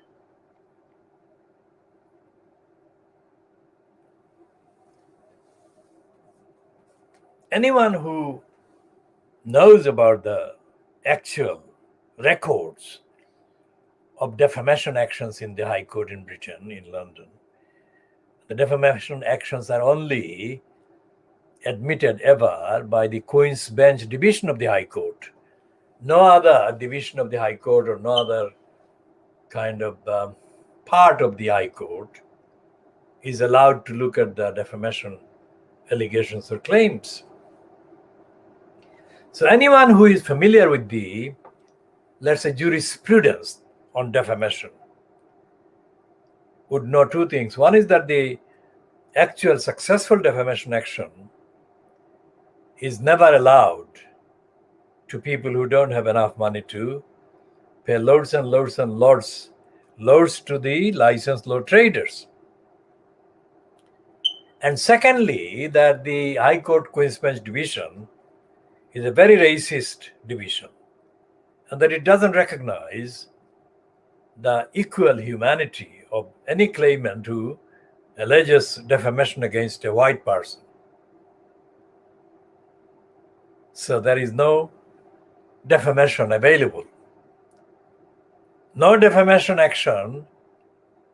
Anyone who knows about the actual records of defamation actions in the High Court in Britain, in London, the defamation actions are only admitted ever by the Queen's Bench Division of the High Court. No other division of the High Court or no other kind of part of the High Court is allowed to look at the defamation allegations or claims. So anyone who is familiar with the, let's say, jurisprudence on defamation would know two things. One is that the actual successful defamation action is never allowed to people who don't have enough money to pay loads and loads and loads to the licensed law traders. And secondly, that the High Court Queen's Bench Division is a very racist division, and that it doesn't recognize the equal humanity of any claimant who alleges defamation against a white person. So there is no defamation available. No defamation action,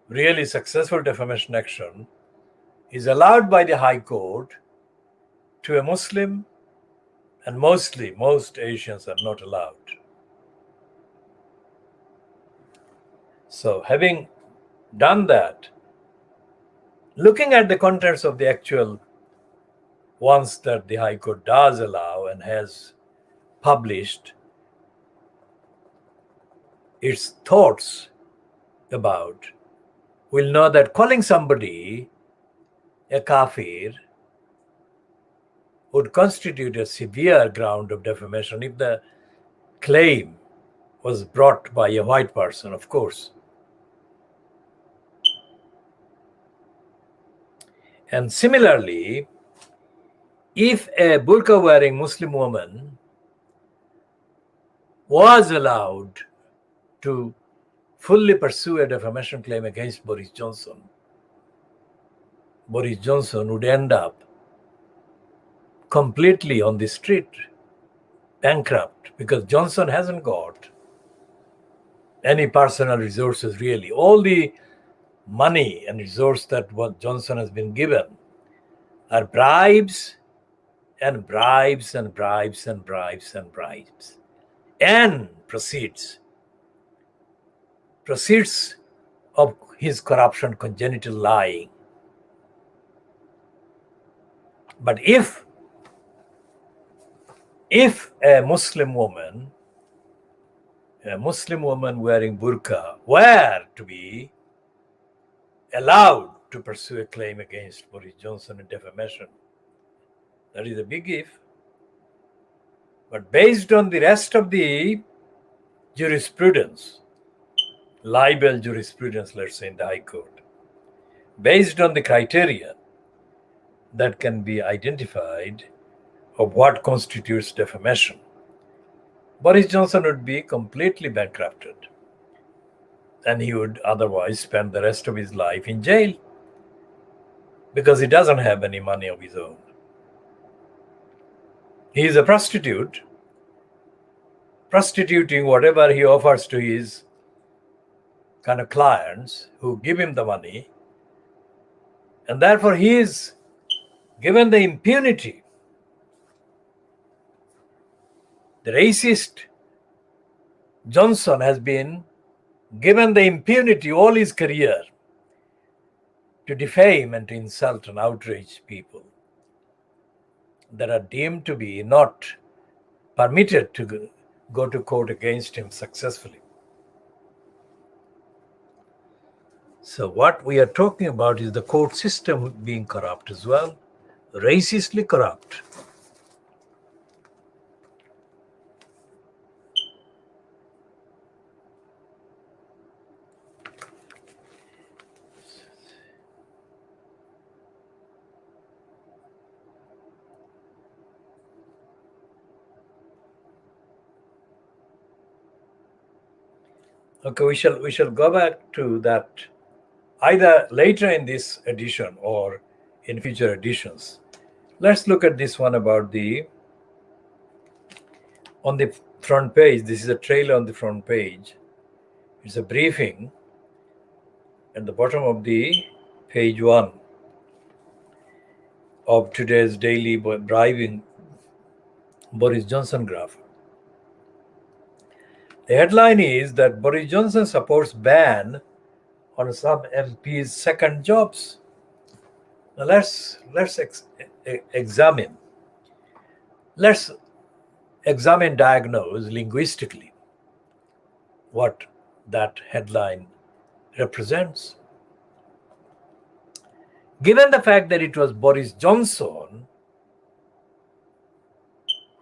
really successful defamation action, is allowed by the High Court to a Muslim, and most Asians are not allowed. So having done that, looking at the contents of the actual ones that the High Court does allow and has published its thoughts about, we'll know that calling somebody a kafir would constitute a severe ground of defamation if the claim was brought by a white person, of course. And similarly, if a burqa-wearing Muslim woman was allowed to fully pursue a defamation claim against Boris Johnson would end up completely on the street, bankrupt, because Johnson hasn't got any personal resources really. All the money and resource that what Johnson has been given are bribes and bribes and bribes and bribes and bribes and proceeds of his corruption, congenital lying. But if a Muslim woman wearing burqa were to be allowed to pursue a claim against Boris Johnson in defamation, that is a big if. But based on the rest of the jurisprudence, libel jurisprudence, let's say in the High Court, based on the criteria that can be identified of what constitutes defamation, Boris Johnson would be completely bankrupted, and he would otherwise spend the rest of his life in jail. because he doesn't have any money of his own. He is a prostitute, prostituting whatever he offers to his kind of clients who give him the money, and therefore he is given the impunity. The racist Johnson has been given the impunity all his career to defame and to insult and outrage people that are deemed to be not permitted to go to court against him successfully. So what we are talking about is the court system being corrupt as well, racistly corrupt. Okay, we shall go back to that either later in this edition or in future editions. Let's look at this one about on the front page. This is a trailer on the front page. It's a briefing at the bottom of the page 1 of today's daily bribing Boris Johnson graph. The headline is that Boris Johnson supports ban on some MPs' second jobs. Now let's examine. Let's examine, diagnose linguistically what that headline represents. Given the fact that it was Boris Johnson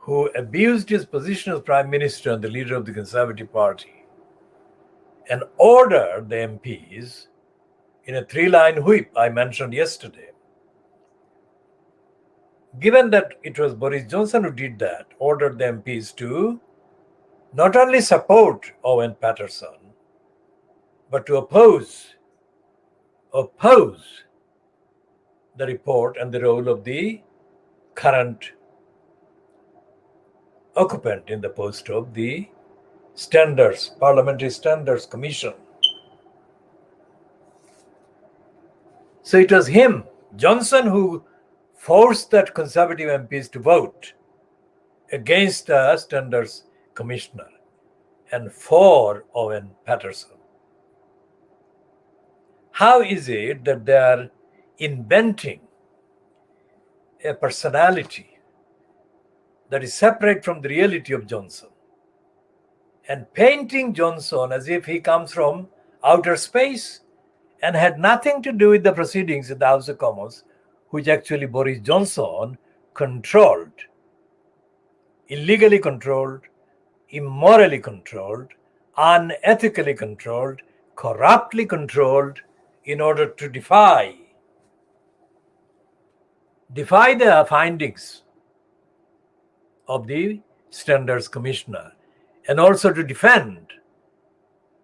who abused his position as Prime Minister and the leader of the Conservative Party and ordered the MPs in a 3-line whip I mentioned yesterday, given that it was Boris Johnson who did that, ordered the MPs to not only support Owen Paterson, but to oppose the report and the role of the current occupant in the post of the Parliamentary Standards Commission. So it was him, Johnson, who forced that Conservative MPs to vote against the Standards Commissioner and for Owen Paterson. How is it that they are inventing a personality that is separate from the reality of Johnson and painting Johnson as if he comes from outer space and had nothing to do with the proceedings in the House of Commons, which actually Boris Johnson controlled, illegally controlled, immorally controlled, unethically controlled, corruptly controlled, in order to defy the findings of the Standards Commissioner, and also to defend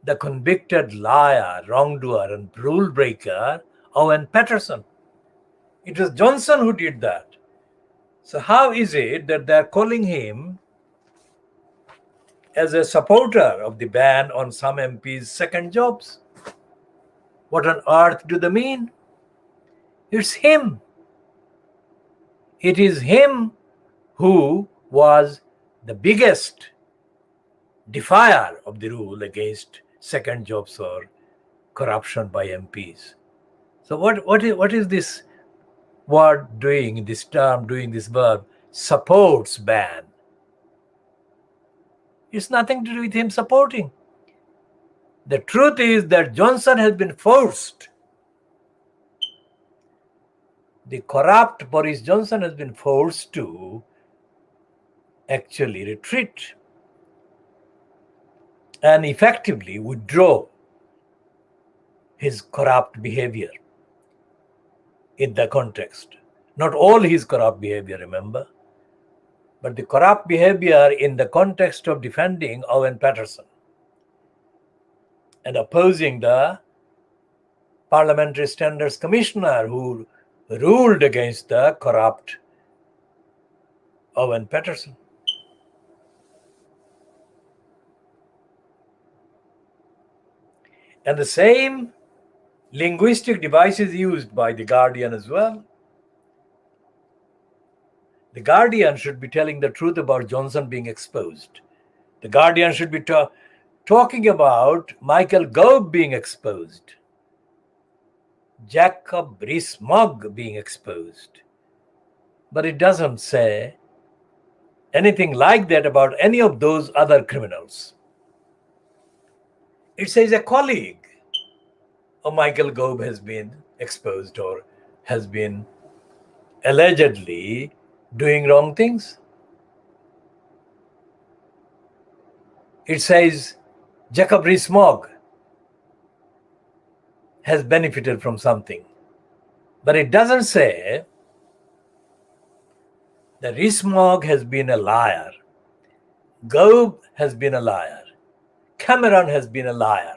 the convicted liar, wrongdoer, and rule breaker, Owen Paterson. It was Johnson who did that. So how is it that they're calling him as a supporter of the ban on some MPs' second jobs? What on earth do they mean? It's him. It is him who was the biggest defier of the rule against second jobs or corruption by MPs. So what is this word doing, this term doing, this verb, supports ban? It's nothing to do with him supporting. The truth is that Johnson has been forced. The corrupt Boris Johnson has been forced to actually retreat and effectively withdraw his corrupt behavior in the context. Not all his corrupt behavior, remember, but the corrupt behavior in the context of defending Owen Paterson and opposing the Parliamentary Standards Commissioner who ruled against the corrupt Owen Paterson. And the same linguistic device is used by The Guardian as well. The Guardian should be telling the truth about Johnson being exposed. The Guardian should be talking about Michael Gove being exposed, Jacob Rees-Mogg being exposed. But it doesn't say anything like that about any of those other criminals. It says a colleague of Michael Gove has been exposed or has been allegedly doing wrong things. It says Jacob Rees-Mogg has benefited from something. But it doesn't say that Rees-Mogg has been a liar, Gove has been a liar, Cameron has been a liar.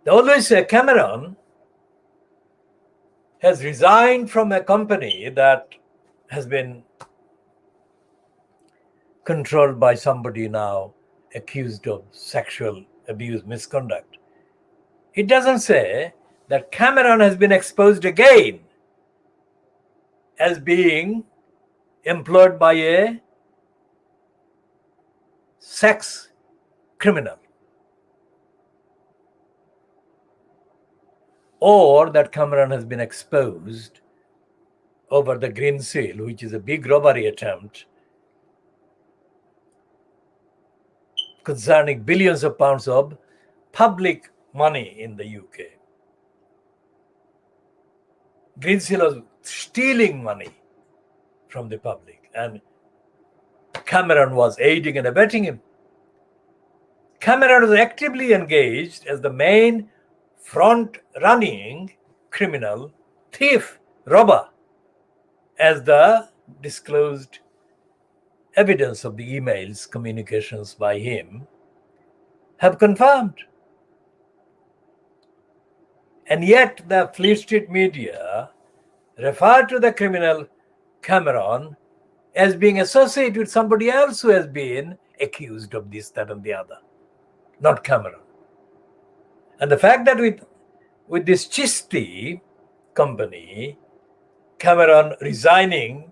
They always say Cameron has resigned from a company that has been controlled by somebody now accused of sexual abuse, misconduct. It doesn't say that Cameron has been exposed again as being employed by a sex criminal, or that Cameron has been exposed over the Green Seal, which is a big robbery attempt concerning billions of pounds of public money in the UK. Green Seal was stealing money from the public, and Cameron was aiding and abetting him. Cameron was actively engaged as the main front-running criminal, thief, robber, as the disclosed evidence of the emails, communications by him have confirmed. And yet the Fleet Street media refer to the criminal Cameron as being associated with somebody else who has been accused of this, that, and the other, not Cameron. And the fact that with this Chisti company, Cameron resigning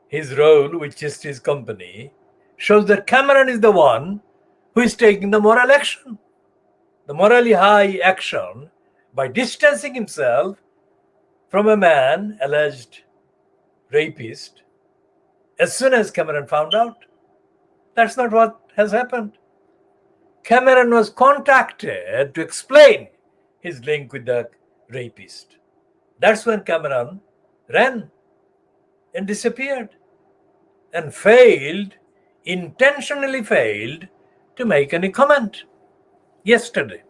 his role with Chisti's company, shows that Cameron is the one who is taking the moral action, the morally high action, by distancing himself from a man alleged rapist as soon as Cameron found out. That's not what has happened. Cameron was contacted to explain his link with the rapist. That's when Cameron ran and disappeared and intentionally failed to make any comment yesterday.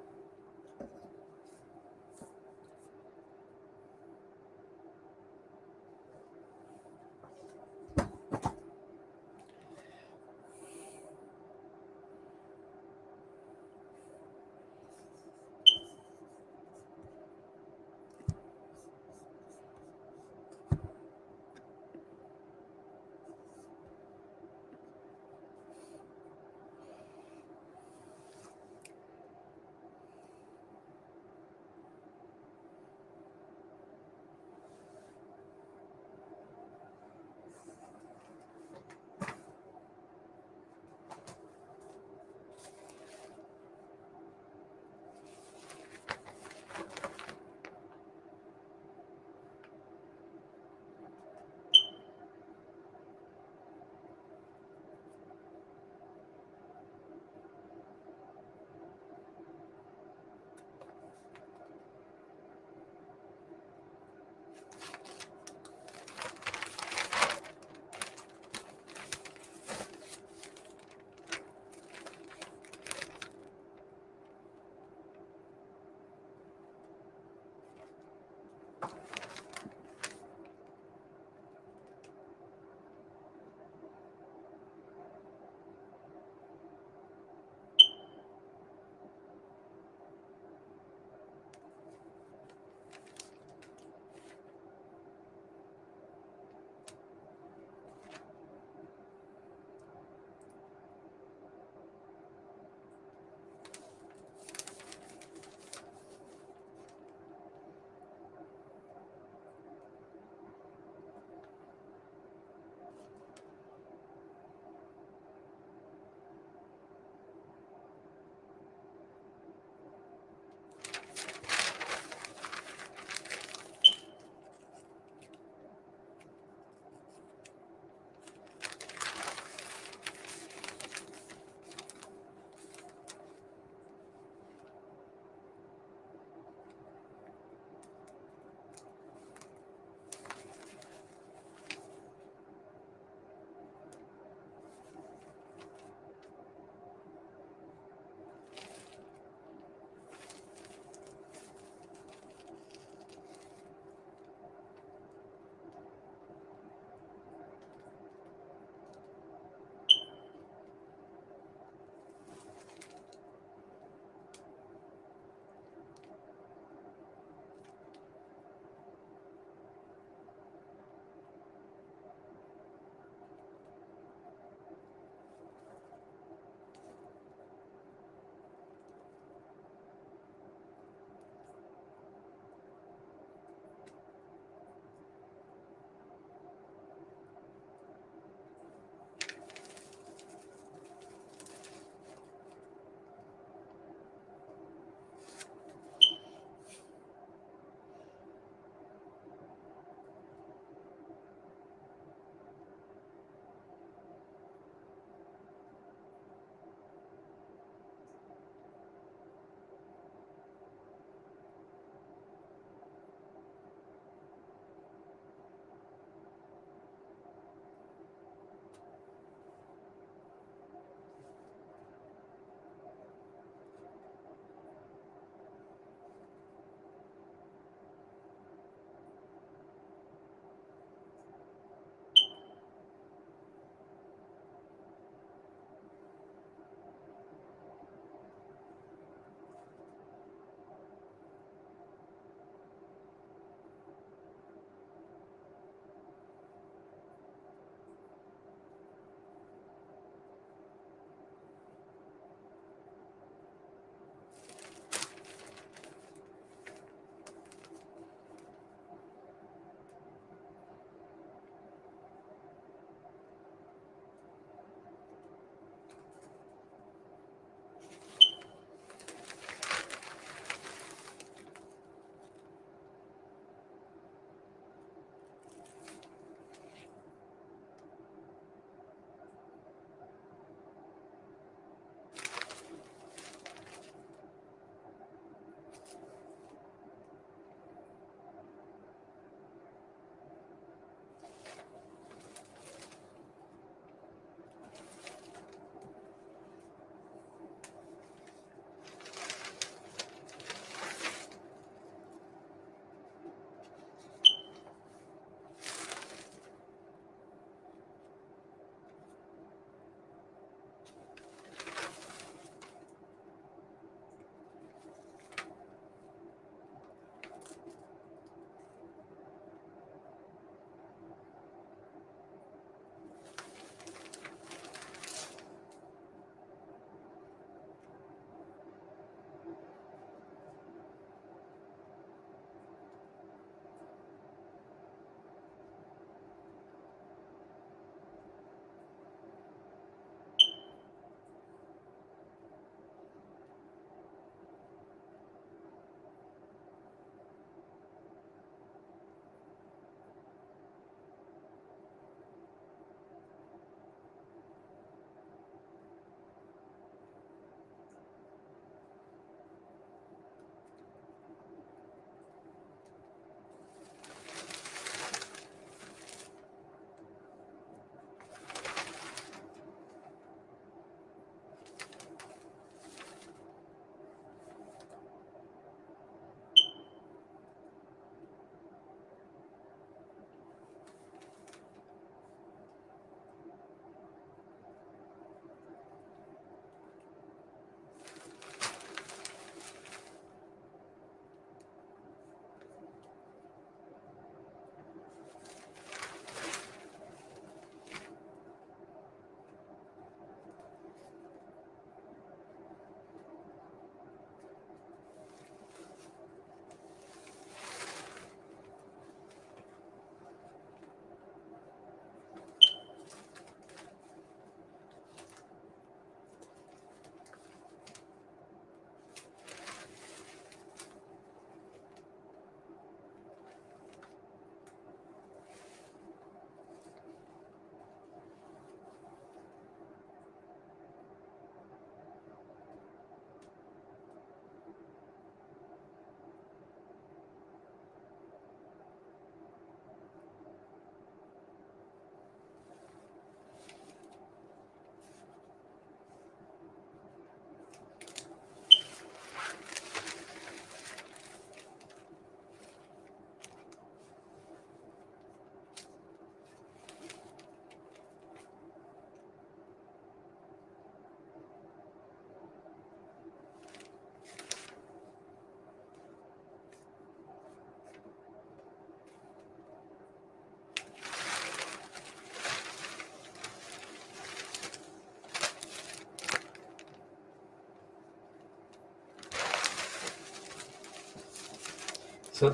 So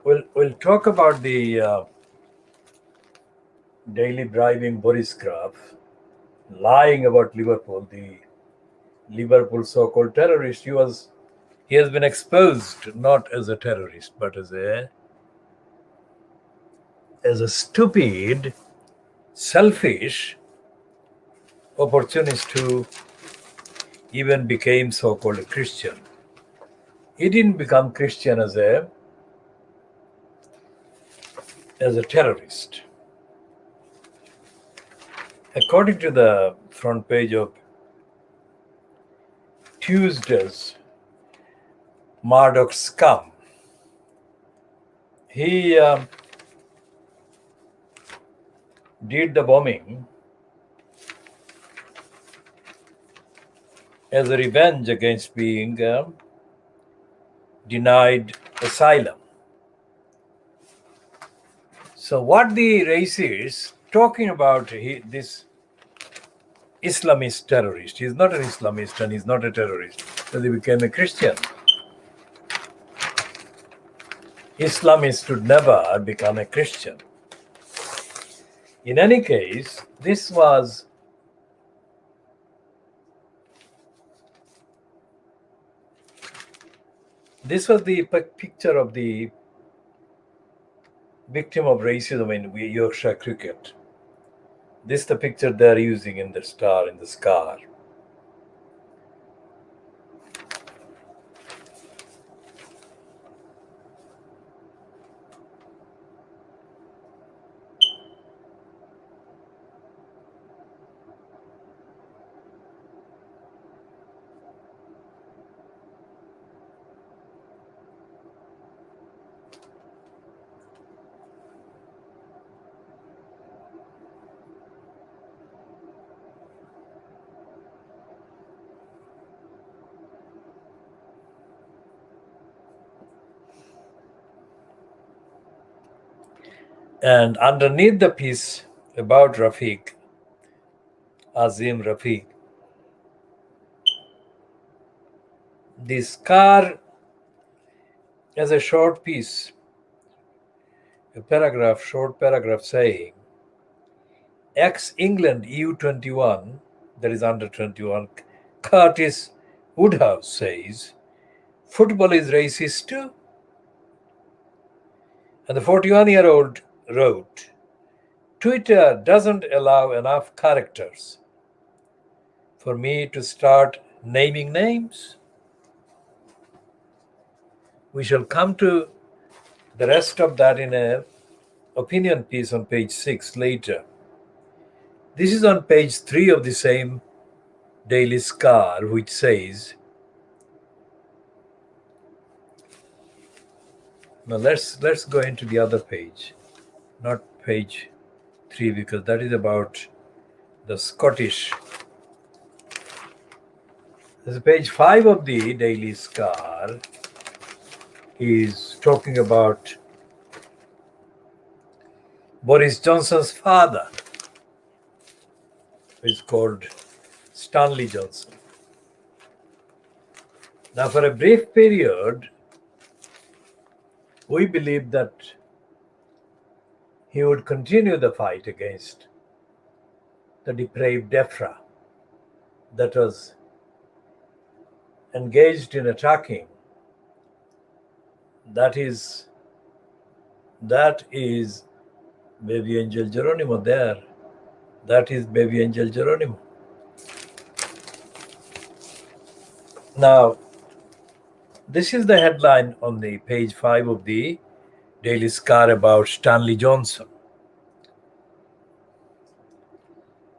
we'll talk about the daily bribing Boris Graf, lying about Liverpool, the Liverpool so-called terrorist. He has been exposed not as a terrorist, but as a stupid, selfish opportunist who even became so-called a Christian. He didn't become Christian as a terrorist. According to the front page of Tuesday's Murdoch Scum, he did the bombing as a revenge against being denied asylum. So what the race is talking about, this Islamist terrorist, he's not an Islamist and he's not a terrorist, so he became a Christian. Islamists should never become a Christian. In any case, this was the picture of the victim of racism in Yorkshire cricket. This is the picture they're using in the star, in the scar. And underneath the piece about Azim Rafiq, the scar has a short piece, short paragraph saying, ex-England U21, that is under 21, Curtis Woodhouse says, football is racist too. And the 41-year-old wrote, Twitter doesn't allow enough characters for me to start naming names. We shall come to the rest of that in an opinion piece on page 6 later. This is on page 3 of the same Daily Scar, which says, now let's go into the other page, not page 3, because that is about the Scottish. This is page 5 of the Daily Scar is talking about Boris Johnson's father, who is called Stanley Johnson. Now, for a brief period, we believed that he would continue the fight against the depraved DEFRA that was engaged in attacking. That is BabyAngelGeronimo there. That is BabyAngelGeronimo. Now, this is the headline on the page 5 of the Daily Scar about Stanley Johnson.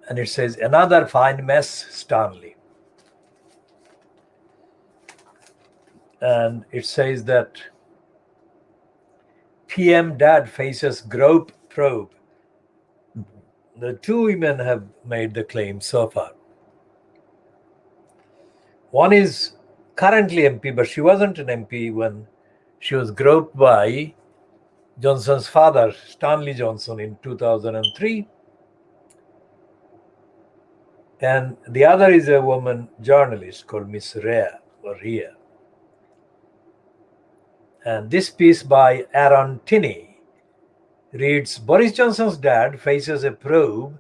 And it says, another fine mess, Stanley. And it says that PM dad faces grope probe. The two women have made the claim so far. One is currently MP, but she wasn't an MP when she was groped by Johnson's father, Stanley Johnson, in 2003. And the other is a woman journalist called Miss Rhea. And this piece by Aaron Tinney reads, Boris Johnson's dad faces a probe,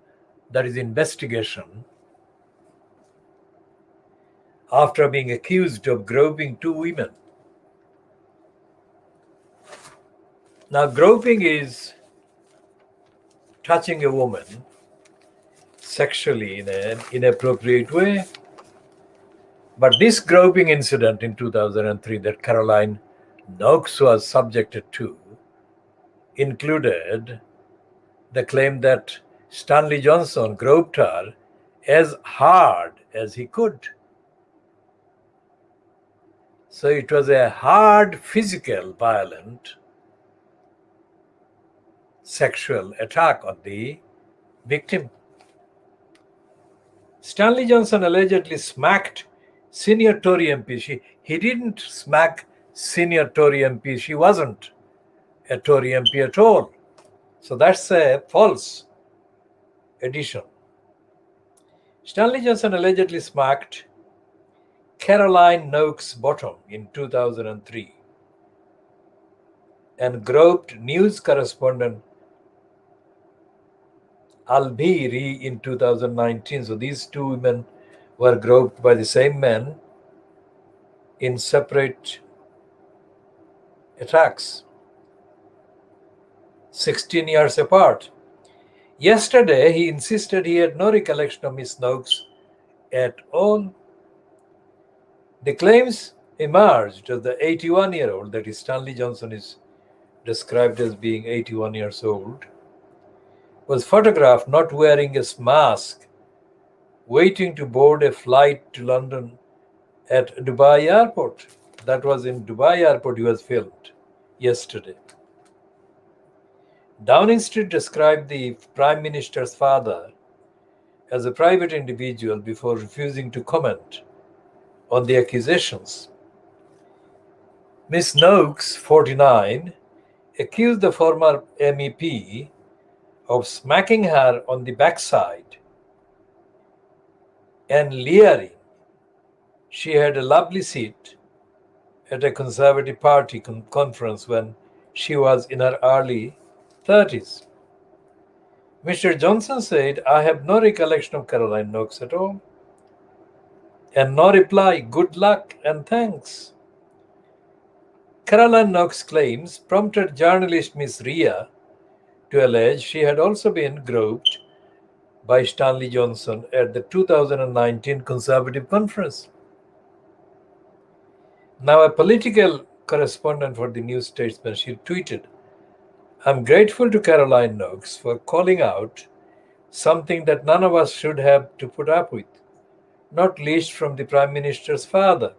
that is investigation, after being accused of groping two women. Now, groping is touching a woman sexually in an inappropriate way. But this groping incident in 2003 that Caroline Noakes was subjected to included the claim that Stanley Johnson groped her as hard as he could. So it was a hard, physical, violent, sexual attack on the victim. Stanley Johnson allegedly smacked senior Tory MP. He didn't smack senior Tory MP. She wasn't a Tory MP at all. So that's a false addition. Stanley Johnson allegedly smacked Caroline Noakes' bottom in 2003 and groped news correspondent Albiri in 2019. So these two women were groped by the same man in separate attacks, 16 years apart. Yesterday, he insisted he had no recollection of Miss Noakes at all. The claims emerged of the 81-year-old, that is, Stanley Johnson is described as being 81 years old, was photographed not wearing a mask, waiting to board a flight to London at Dubai airport. That was in Dubai airport he was filmed yesterday. Downing Street described the Prime Minister's father as a private individual before refusing to comment on the accusations. Miss Noakes, 49, accused the former MEP of smacking her on the backside and leering. She had a lovely seat at a Conservative Party conference when she was in her early 30s. Mr. Johnson said, I have no recollection of Caroline Noakes at all. And no reply, good luck and thanks. Caroline Noakes' claims prompted journalist Miss Ria to allege she had also been groped by Stanley Johnson at the 2019 Conservative Conference. Now, a political correspondent for the New Statesman, she tweeted, I'm grateful to Caroline Noakes for calling out something that none of us should have to put up with, not least from the Prime Minister's father.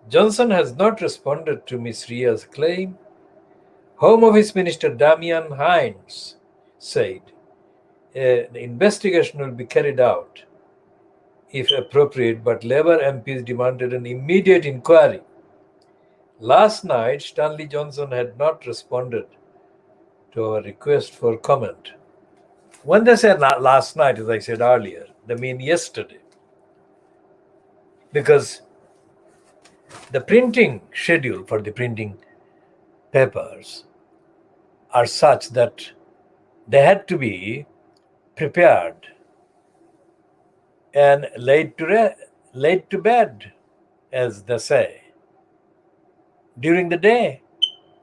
Johnson has not responded to Ms. Ria's claim. Home Office Minister Damian Hinds said an investigation will be carried out if appropriate, but Labour MPs demanded an immediate inquiry. Last night, Stanley Johnson had not responded to our request for comment. When they said last night, as I said earlier, they mean yesterday. Because the printing schedule for the printing papers are such that they had to be prepared and laid to bed, as they say, during the day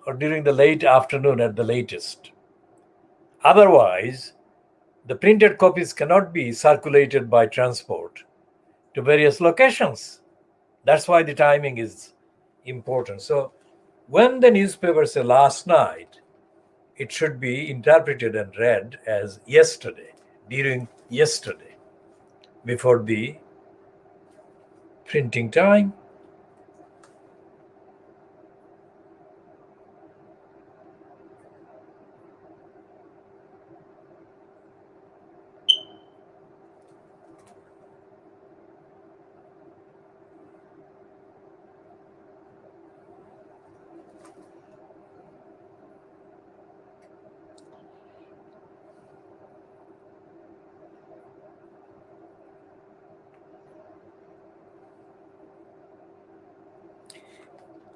or during the late afternoon at the latest. Otherwise, the printed copies cannot be circulated by transport to various locations. That's why the timing is important. So when the newspaper says last night, it should be interpreted and read as yesterday, during yesterday, before the printing time.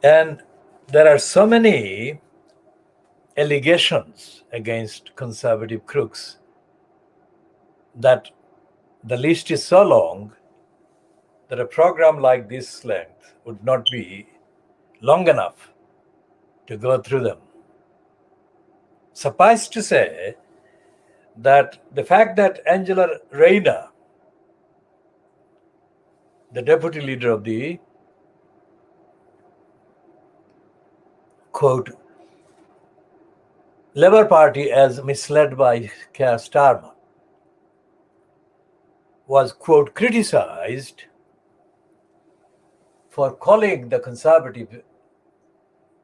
And there are so many allegations against conservative crooks that the list is so long that a program like this length would not be long enough to go through them. Suffice to say that the fact that Angela Rayner, the deputy leader of the, quote, Labour Party as misled by Keir Starmer, was, quote, criticized for calling the Conservative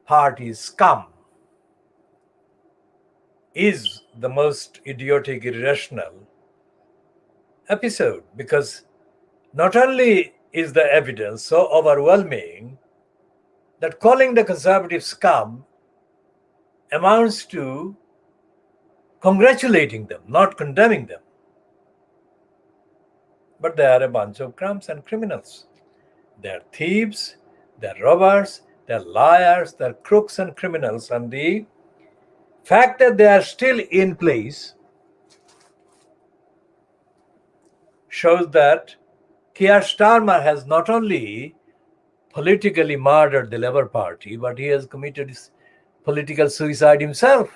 Party scum, is the most idiotic, irrational episode, because not only is the evidence so overwhelming that calling the Conservative scum amounts to congratulating them, not condemning them, but they are a bunch of crumbs and criminals. They're thieves, they're robbers, they're liars, they're crooks and criminals. And the fact that they are still in place shows that Keir Starmer has not only politically murdered the Labour Party, but he has committed political suicide himself.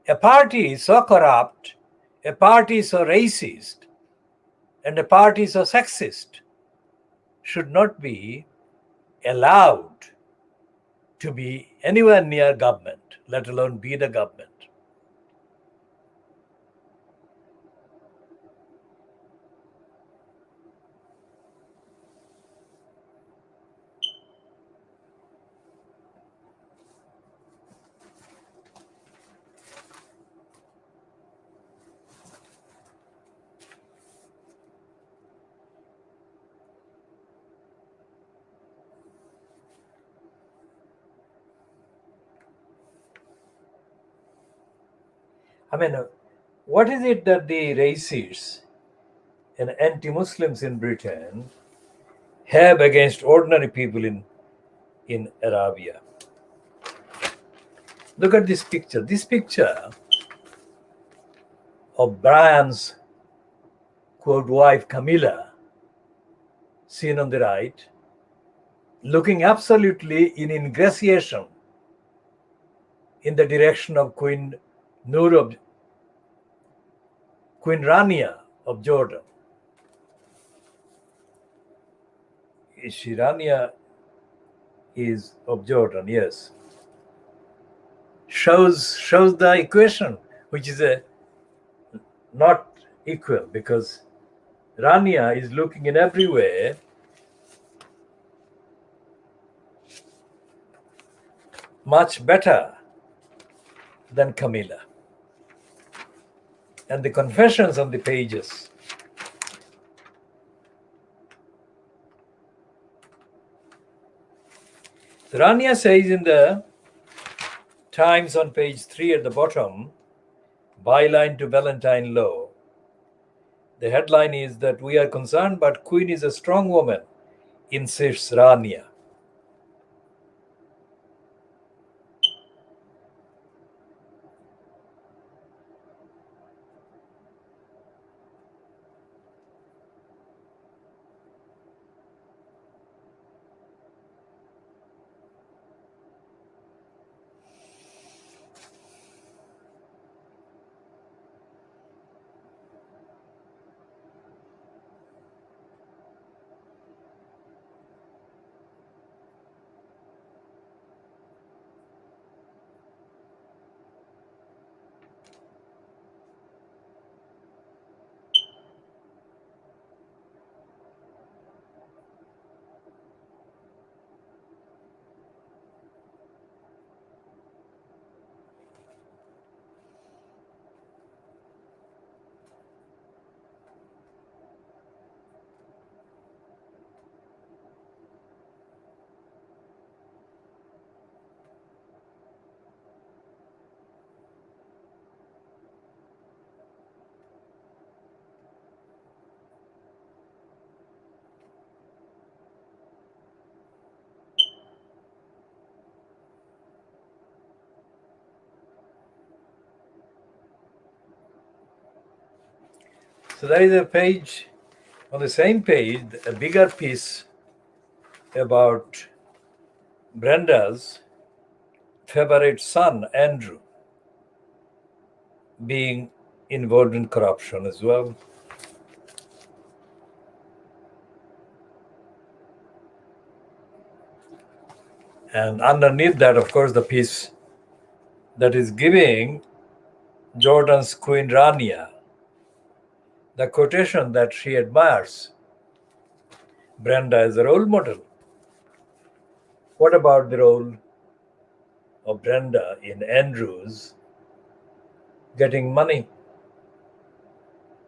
A party so corrupt, a party so racist, and a party so sexist should not be allowed to be anywhere near government, let alone be the government. I mean, what is it that the racists and anti-Muslims in Britain have against ordinary people in Arabia? Look at this picture. This picture of Brian's, quote, wife Camilla, seen on the right, looking absolutely in ingratiation in the direction of Queen Rania of Jordan. Rania is of Jordan, yes. Shows the equation, which is not equal, because Rania is looking in every way much better than Camilla. And the confessions on the pages, Rania says in the Times on page 3 at the bottom, byline to Valentine Law, the headline is that we are concerned, but Queen is a strong woman, insists Rania. So there is a page, on the same page, a bigger piece about Brenda's favorite son, Andrew, being involved in corruption as well. And underneath that, of course, the piece that is giving Jordan's Queen Rania the quotation that she admires Brenda as a role model. What about the role of Brenda in Andrew's getting money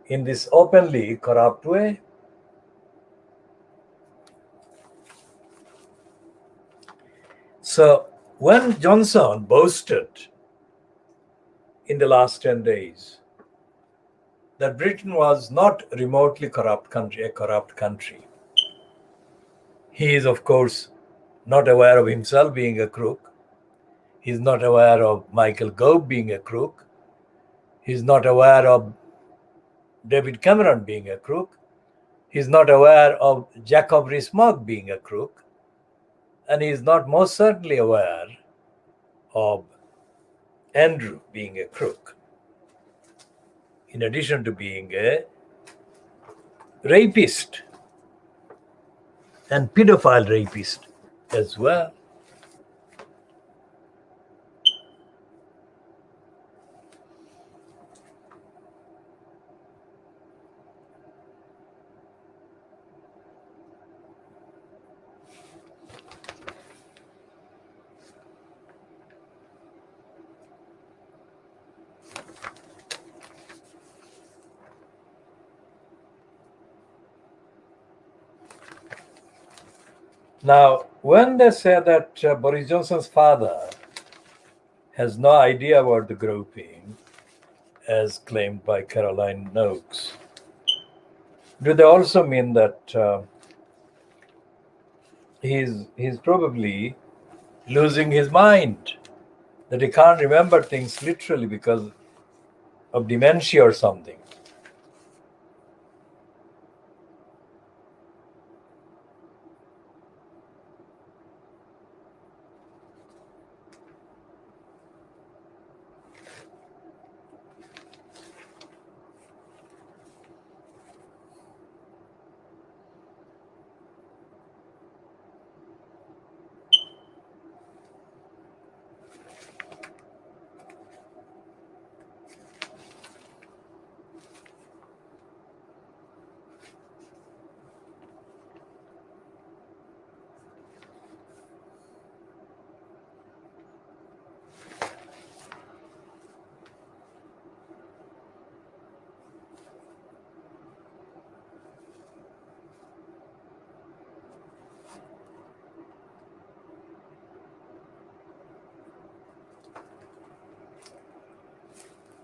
in this openly corrupt way? So when Johnson boasted in the last 10 days that Britain was not remotely a corrupt country, he is, of course, not aware of himself being a crook. He's not aware of Michael Gove being a crook. He's not aware of David Cameron being a crook. He's not aware of Jacob Rees-Mogg being a crook. And he's not most certainly aware of Andrew being a crook, in addition to being a rapist and pedophile rapist as well. Now, when they say that Boris Johnson's father has no idea about the groping, as claimed by Caroline Noakes, do they also mean that he's probably losing his mind, that he can't remember things literally because of dementia or something?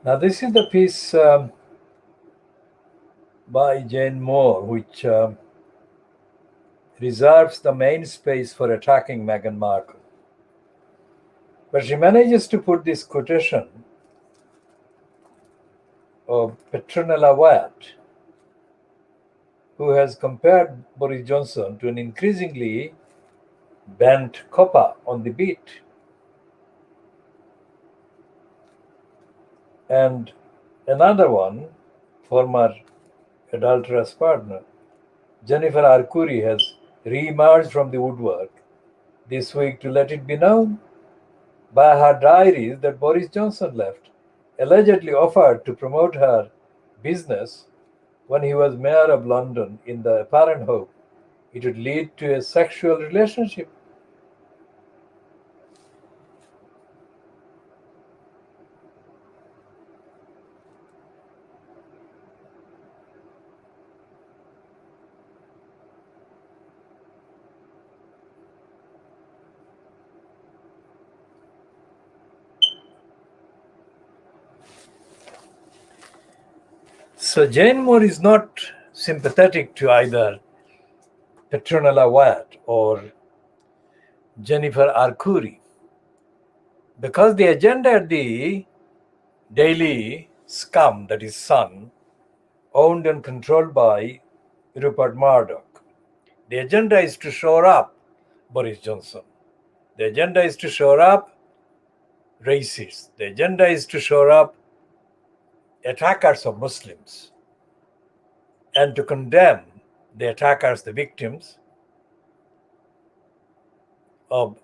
Now, this is the piece by Jane Moore, which reserves the main space for attacking Meghan Markle. But she manages to put this quotation of Petronella Wyatt, who has compared Boris Johnson to an increasingly bent copper on the beat. And another one, former adulterous partner, Jennifer Arcuri, has re-emerged from the woodwork this week to let it be known by her diaries that Boris Johnson left, allegedly offered to promote her business when he was mayor of London in the apparent hope it would lead to a sexual relationship. So Jane Moore is not sympathetic to either Petronella Wyatt or Jennifer Arcuri, because the agenda at the Daily Scum, that is Sun, owned and controlled by Rupert Murdoch. The agenda is to shore up Boris Johnson. The agenda is to shore up racists. The agenda is to shore up attackers of Muslims and to condemn the attackers, the victims of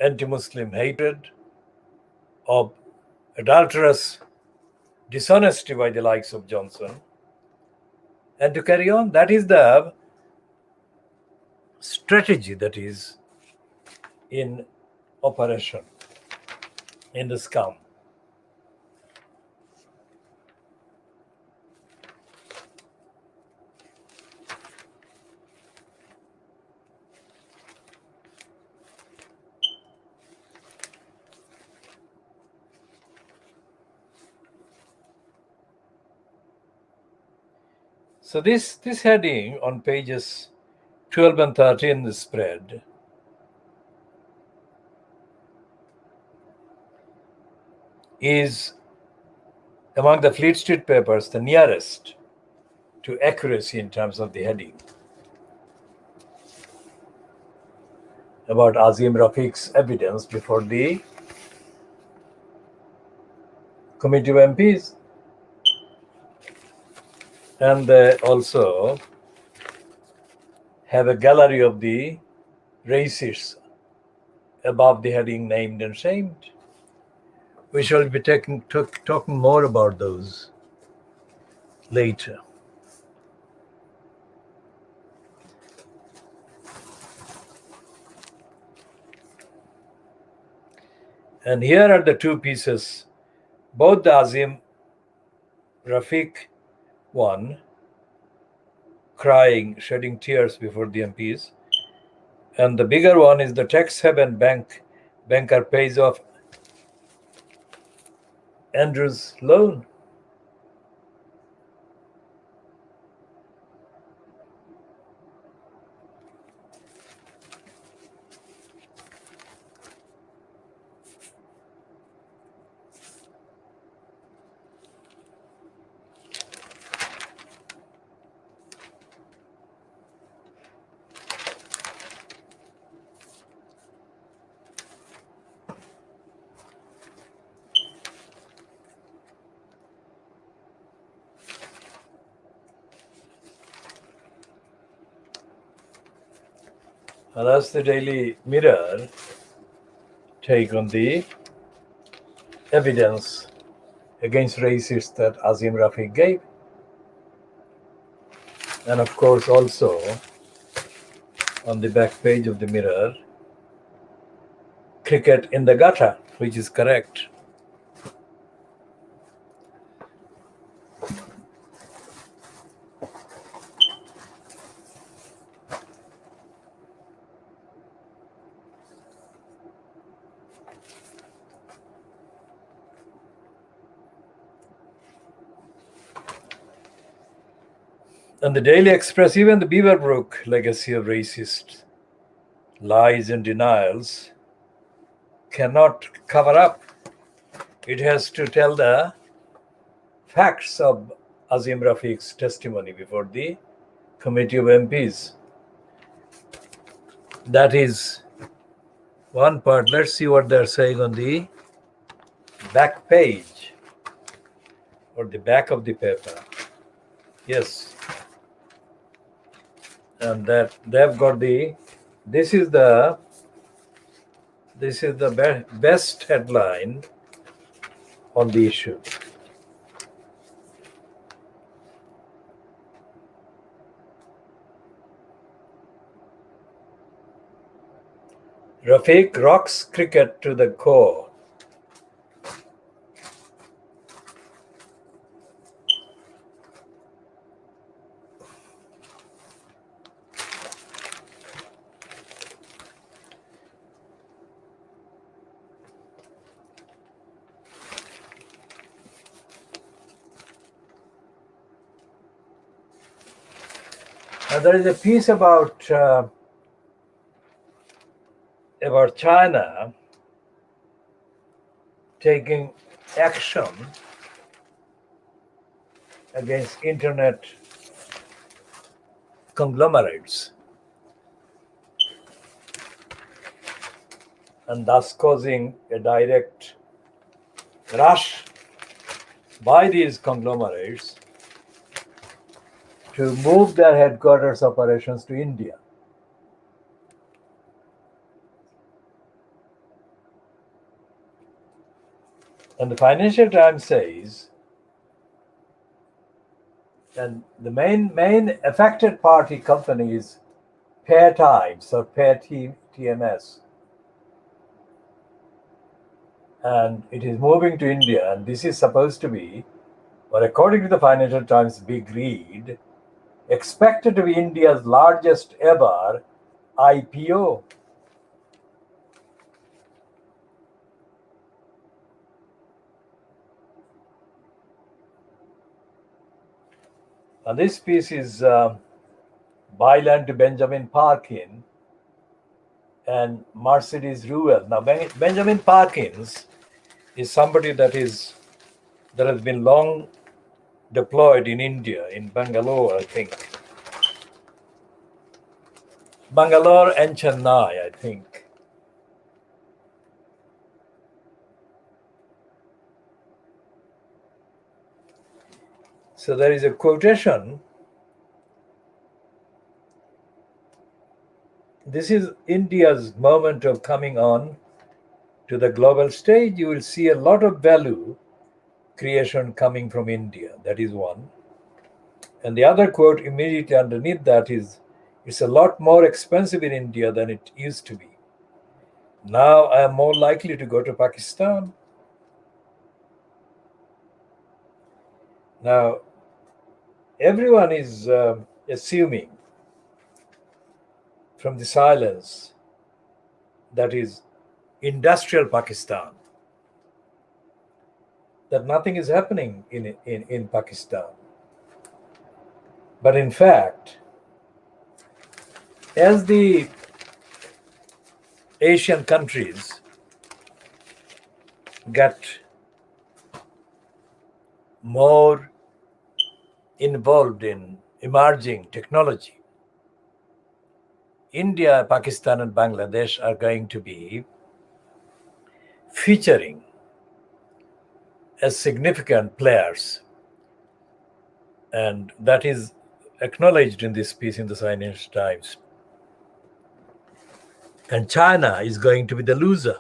anti-Muslim hatred, of adulterous dishonesty by the likes of Johnson, and to carry on. That is the strategy that is in operation in the scum. So this heading on pages 12 and 13 in the spread is among the Fleet Street papers the nearest to accuracy in terms of the heading about Azim Rafiq's evidence before the Committee of MPs. And they also have a gallery of the racists above the heading named and shamed. We shall be talking more about those later. And here are the two pieces, both the Azim Rafiq one, crying, shedding tears before the MPs, and the bigger one is the tax haven banker pays off Andrew's loan. And that's the Daily Mirror take on the evidence against racists that Azim Rafiq gave. And of course also on the back page of the Mirror, cricket in the gutter, which is correct. And the Daily Express, even the Beaverbrook legacy of racist lies and denials cannot cover up. It has to tell the facts of Azim Rafiq's testimony before the Committee of MPs. That is one part. Let's see what they're saying on the back page or the back of the paper. Yes. And that they've got this is the best headline on the issue. Rafiq rocks cricket to the core. There is a piece about China taking action against internet conglomerates, and thus causing a direct rush by these conglomerates to move their headquarters operations to India. And the Financial Times says, and the main affected party company is Pair Times or Pair TMS, and it is moving to India, and this is supposed to be, or according to the Financial Times big read, expected to be India's largest ever IPO. And this piece is byline to Benjamin Parkin and Mercedes Ruel. Now, Benjamin Parkins is somebody that has been long deployed in India, in Bangalore, I think. Bangalore and Chennai, I think. So there is a quotation. This is India's moment of coming on to the global stage. You will see a lot of value creation coming from India. That is one. And the other quote immediately underneath that is, it's a lot more expensive in India than it used to be. Now I am more likely to go to Pakistan. Now, everyone is assuming from the silence that is industrial Pakistan, that nothing is happening in Pakistan. But in fact, as the Asian countries get more involved in emerging technology, India, Pakistan, and Bangladesh are going to be featuring as significant players. And that is acknowledged in this piece in the Financial Times. And China is going to be the loser.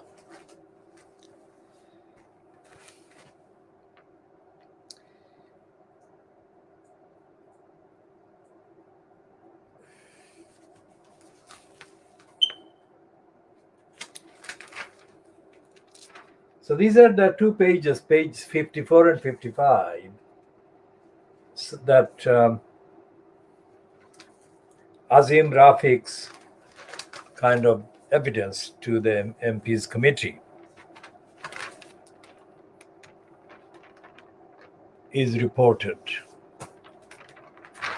So these are the two pages, page 54 and 55, that Azim Rafiq's kind of evidence to the MP's committee is reported.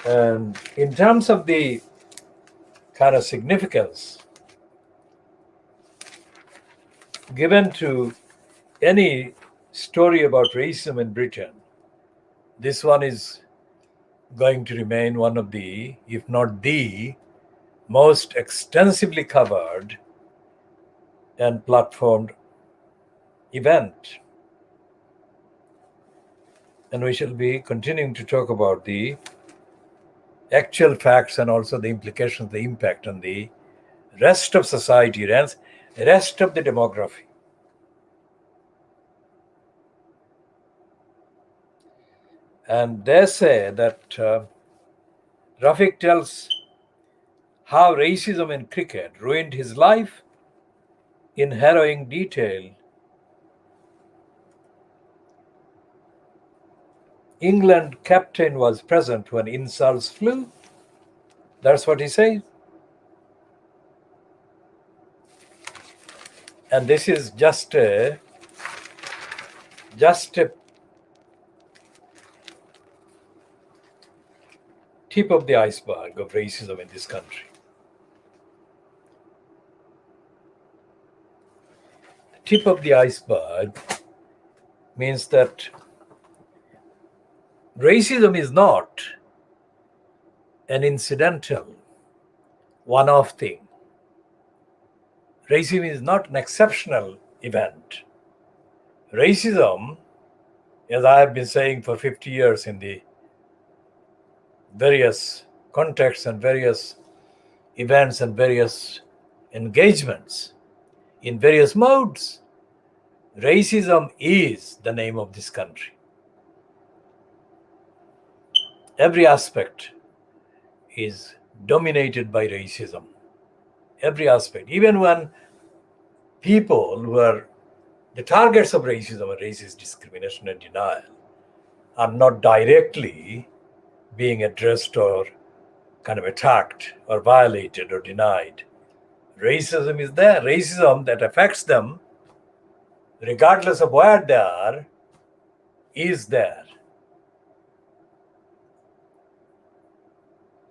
And in terms of the kind of significance given to any story about racism in Britain, this one is going to remain one of the, if not the, most extensively covered and platformed event. And we shall be continuing to talk about the actual facts and also the implications, the impact on the rest of society, rest of the demography. And they say that Rafiq tells how racism in cricket ruined his life in harrowing detail. England captain was present when insults flew. That's what he says. And this is just a tip of the iceberg of racism in this country. The tip of the iceberg means that Racism is not an incidental, one-off thing. Racism is not an exceptional event. Racism, as I have been saying for 50 years in the various contexts and various events and various engagements in various modes, racism is the name of this country. Every aspect is dominated by racism. Every aspect, even when people who are the targets of racism or racist discrimination and denial are not directly being addressed or kind of attacked or violated or denied. Racism is there. Racism that affects them, regardless of where they are, is there.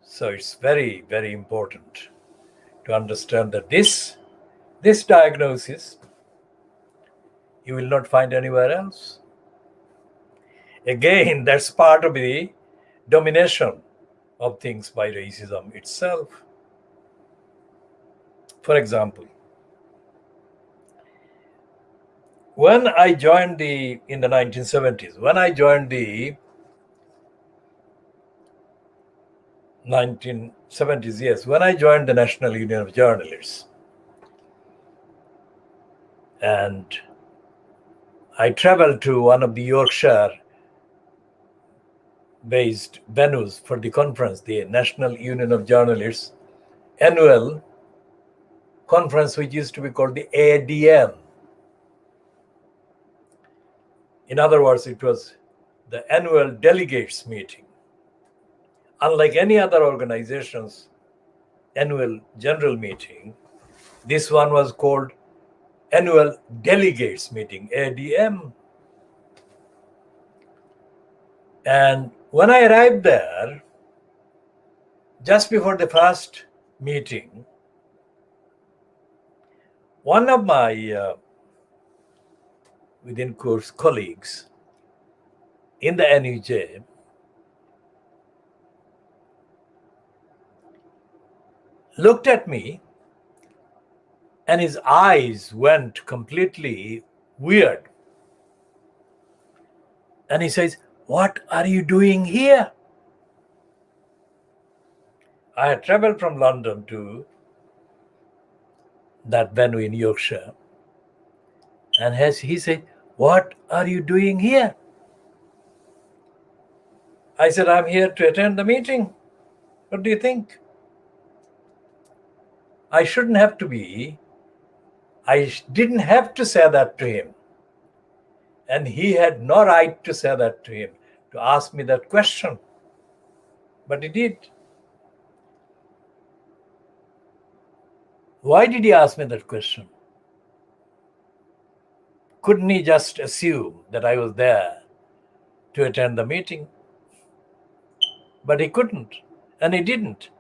So it's very, very important to understand that this diagnosis you will not find anywhere else. Again, that's part of the domination of things by racism itself. For example, when I joined in the 1970s, when I joined the 1970s, yes, when I joined the National Union of Journalists, and I traveled to one of the Yorkshire-based venues for the conference, the National Union of Journalists annual conference, which used to be called the ADM. In other words, it was the annual delegates meeting. Unlike any other organization's annual general meeting, this one was called annual delegates meeting, ADM. And when I arrived there, just before the first meeting, one of my within course colleagues in the NUJ looked at me, and his eyes went completely weird. And he says, "What are you doing here?" I had traveled from London to that venue in Yorkshire. And he said, "What are you doing here?" I said, "I'm here to attend the meeting. What do you think?" I didn't have to say that to him. And he had no right to say that to him, to ask me that question. But he did. Why did he ask me that question? Couldn't he just assume that I was there to attend the meeting? But he couldn't, and he didn't,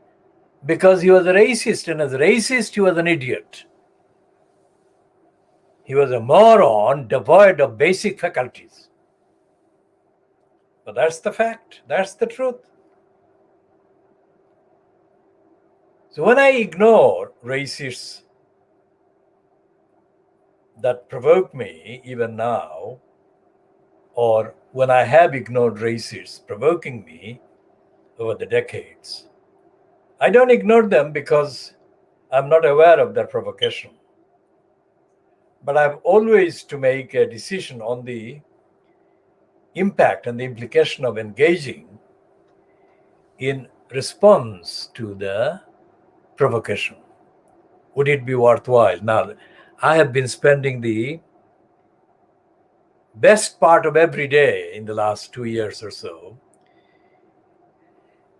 because he was a racist, and as a racist, he was an idiot. He was a moron devoid of basic faculties. But that's the fact. That's the truth. So when I ignore racists that provoke me even now, or when I have ignored racists provoking me over the decades, I don't ignore them because I'm not aware of their provocation. But I have always to make a decision on the impact and the implication of engaging in response to the provocation. Would it be worthwhile? Now, I have been spending the best part of every day in the last 2 years or so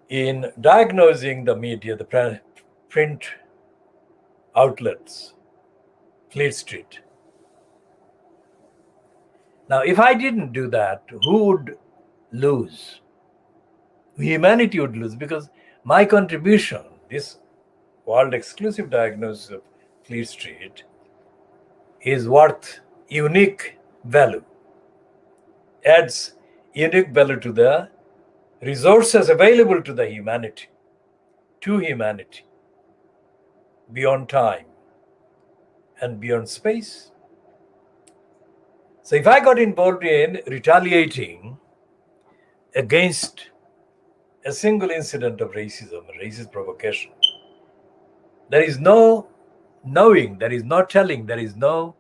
in diagnosing the media, the print outlets, Fleet Street. Now, if I didn't do that, who would lose? Humanity would lose, because my contribution, this world exclusive diagnosis of Fleet Street, is worth unique value, adds unique value to the resources available to the humanity, beyond time and beyond space. So if I got involved in retaliating against a single incident of racism, racist provocation, there is no knowing, there is no telling, there is no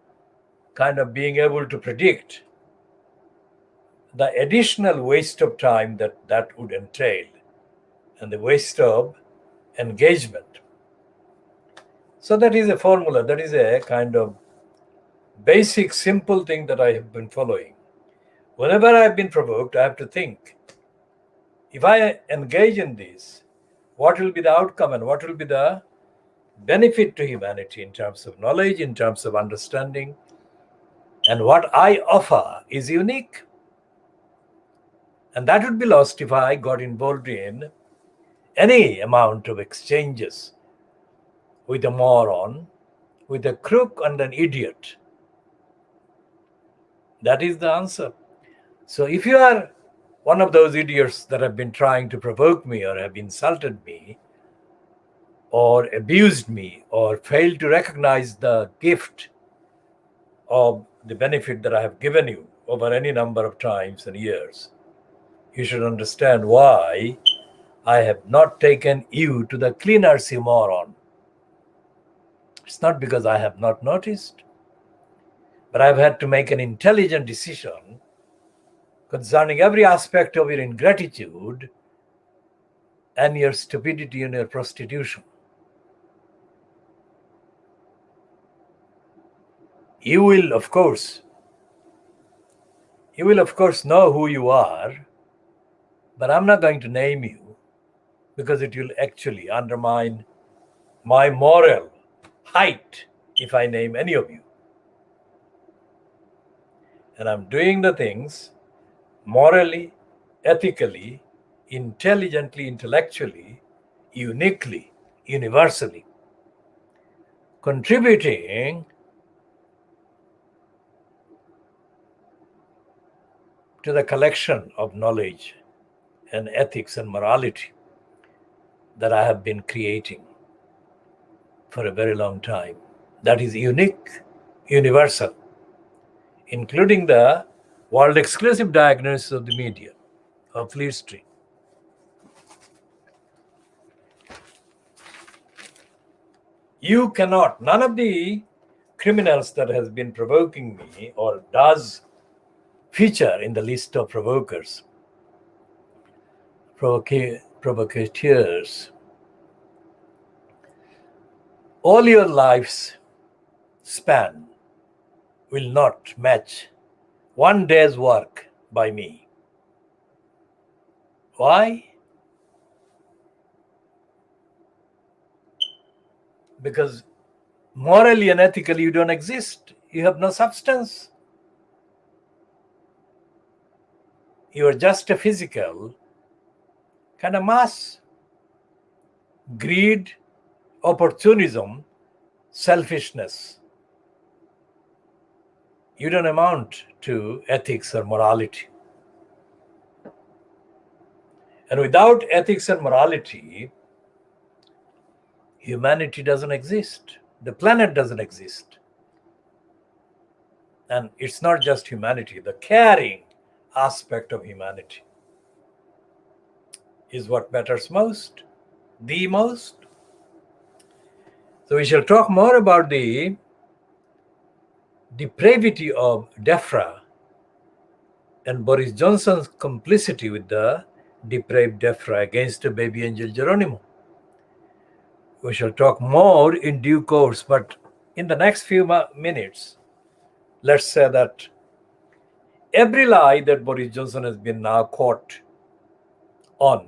kind of being able to predict the additional waste of time that would entail and the waste of engagement. So that is a formula, that is a kind of basic, simple thing that I have been following. Whenever I've been provoked, I have to think, if I engage in this, what will be the outcome and what will be the benefit to humanity in terms of knowledge, in terms of understanding, and what I offer is unique. And that would be lost if I got involved in any amount of exchanges with a moron, with a crook and an idiot. That is the answer. So if you are one of those idiots that have been trying to provoke me or have insulted me or abused me or failed to recognize the gift of the benefit that I have given you over any number of times and years, you should understand why I have not taken you to the cleaners, you moron. It's not because I have not noticed, but I've had to make an intelligent decision concerning every aspect of your ingratitude and your stupidity and your prostitution. You will, of course, know who you are, but I'm not going to name you because it will actually undermine my moral height if I name any of you. And I'm doing the things morally, ethically, intelligently, intellectually, uniquely, universally, contributing to the collection of knowledge and ethics and morality that I have been creating for a very long time. That is unique, universal, including the world exclusive diagnosis of the media of Fleet Street. You cannot, none of the criminals that has been provoking me or does feature in the list of provokers, provocateurs, all your life's span will not match one day's work by me. Why? Because morally and ethically you don't exist. You have no substance. You are just a physical kind of mass. Greed, opportunism, selfishness. You don't amount to ethics or morality. And without ethics and morality, humanity doesn't exist. The planet doesn't exist. And it's not just humanity, the caring aspect of humanity is what matters most, the most. So we shall talk more about the depravity of DEFRA and Boris Johnson's complicity with the depraved DEFRA against BabyAngelGeronimo. We shall talk more in due course, but in the next few minutes, let's say that every lie that Boris Johnson has been now caught on,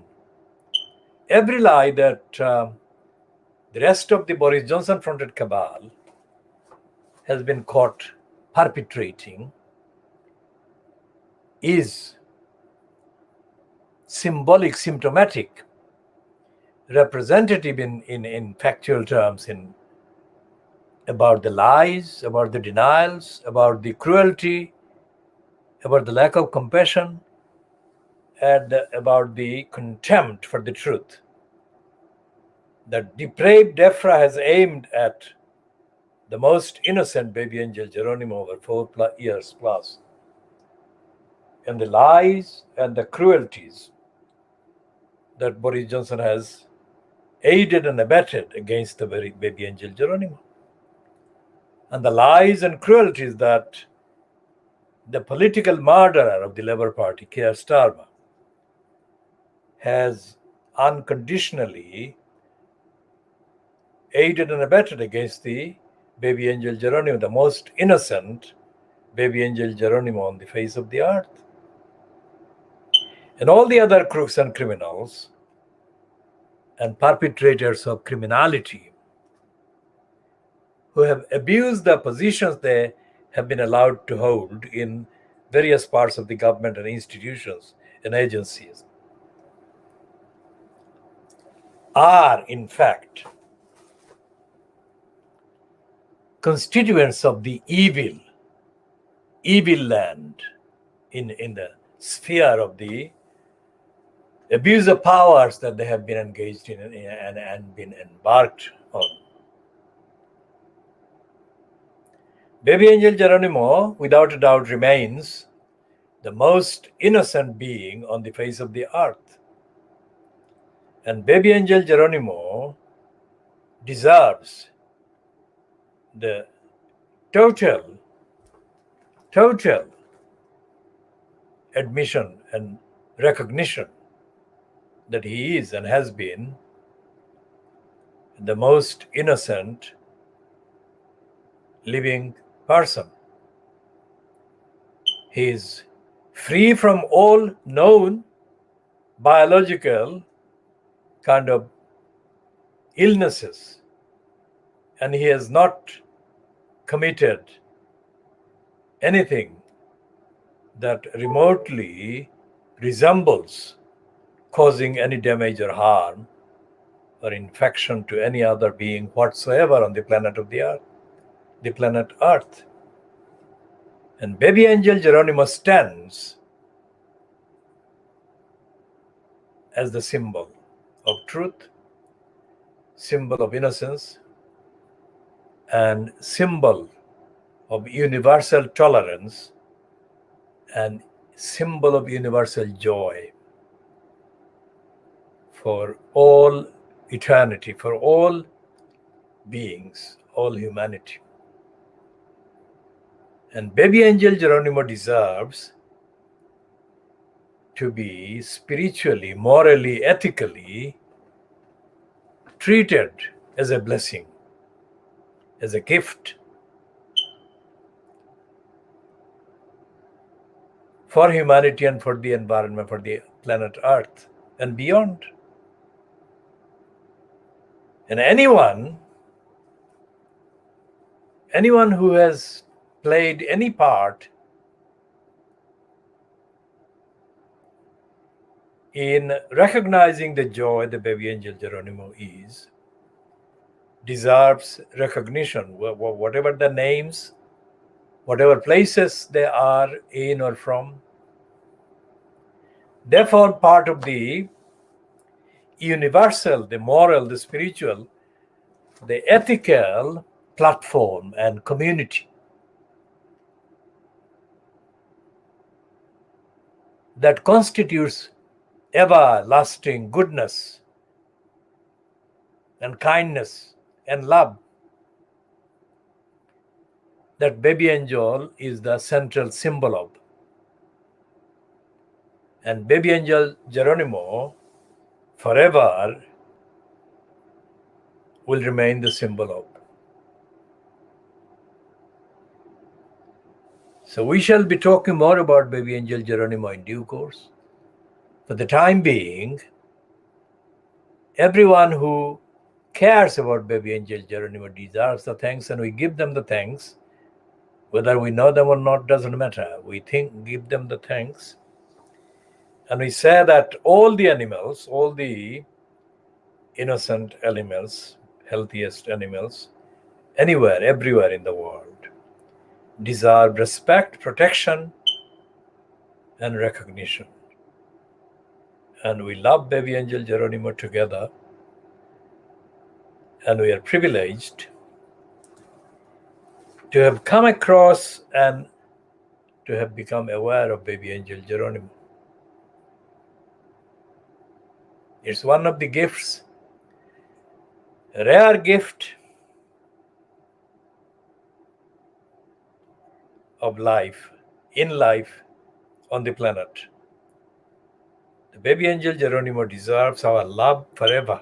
every lie that the rest of the Boris Johnson-fronted cabal has been caught perpetrating is symbolic, symptomatic, representative in factual terms about the lies, about the denials, about the cruelty, about the lack of compassion, about the contempt for the truth that depraved DEFRA has aimed at the most innocent baby angel Geronimo over 4 years plus, and the lies and the cruelties that Boris Johnson has aided and abetted against the very baby angel Geronimo, and the lies and cruelties that the political murderer of the Labour Party, Keir Starmer, has unconditionally aided and abetted against the baby angel Geronimo, the most innocent baby angel Geronimo on the face of the earth. And all the other crooks and criminals and perpetrators of criminality who have abused the positions they have been allowed to hold in various parts of the government and institutions and agencies are, in fact, constituents of the evil land in the sphere of the abuse of powers that they have been engaged in and been embarked on. Baby angel Geronimo, without a doubt, remains the most innocent being on the face of the earth. And baby angel Geronimo deserves the total admission and recognition that he is and has been the most innocent living person. He is free from all known biological kind of illnesses, and he has not committed anything that remotely resembles causing any damage or harm or infection to any other being whatsoever on the planet Earth. And baby angel Geronimo stands as the symbol of truth, symbol of innocence, and symbol of universal tolerance, and symbol of universal joy for all eternity, for all beings, all humanity. And baby angel Geronimo deserves to be spiritually, morally, ethically treated as a blessing, as a gift for humanity and for the environment, for the planet Earth and beyond. And anyone who has played any part in recognizing the joy the baby angel Geronimo is deserves recognition, whatever the names, whatever places they are in or from. They form part of the universal, the moral, the spiritual, the ethical platform and community that constitutes everlasting goodness and kindness and love, that baby angel is the central symbol of. And baby angel Geronimo forever will remain the symbol of. So we shall be talking more about baby angel Geronimo in due course. For the time being, everyone who cares about baby angel Geronimo deserves the thanks, and we give them the thanks. Whether we know them or not doesn't matter. We give them the thanks. And we say that all the animals, all the innocent animals, healthiest animals, anywhere, everywhere in the world, deserve respect, protection, and recognition. and we love Baby Angel Geronimo together, and we are privileged to have come across and to have become aware of Baby Angel Geronimo. It's one of the gifts, a rare gift of life, in life, on the planet. The Baby Angel Geronimo deserves our love forever.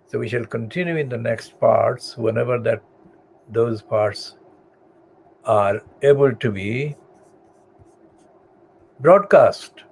So we shall continue in the next parts whenever those parts are able to be broadcast.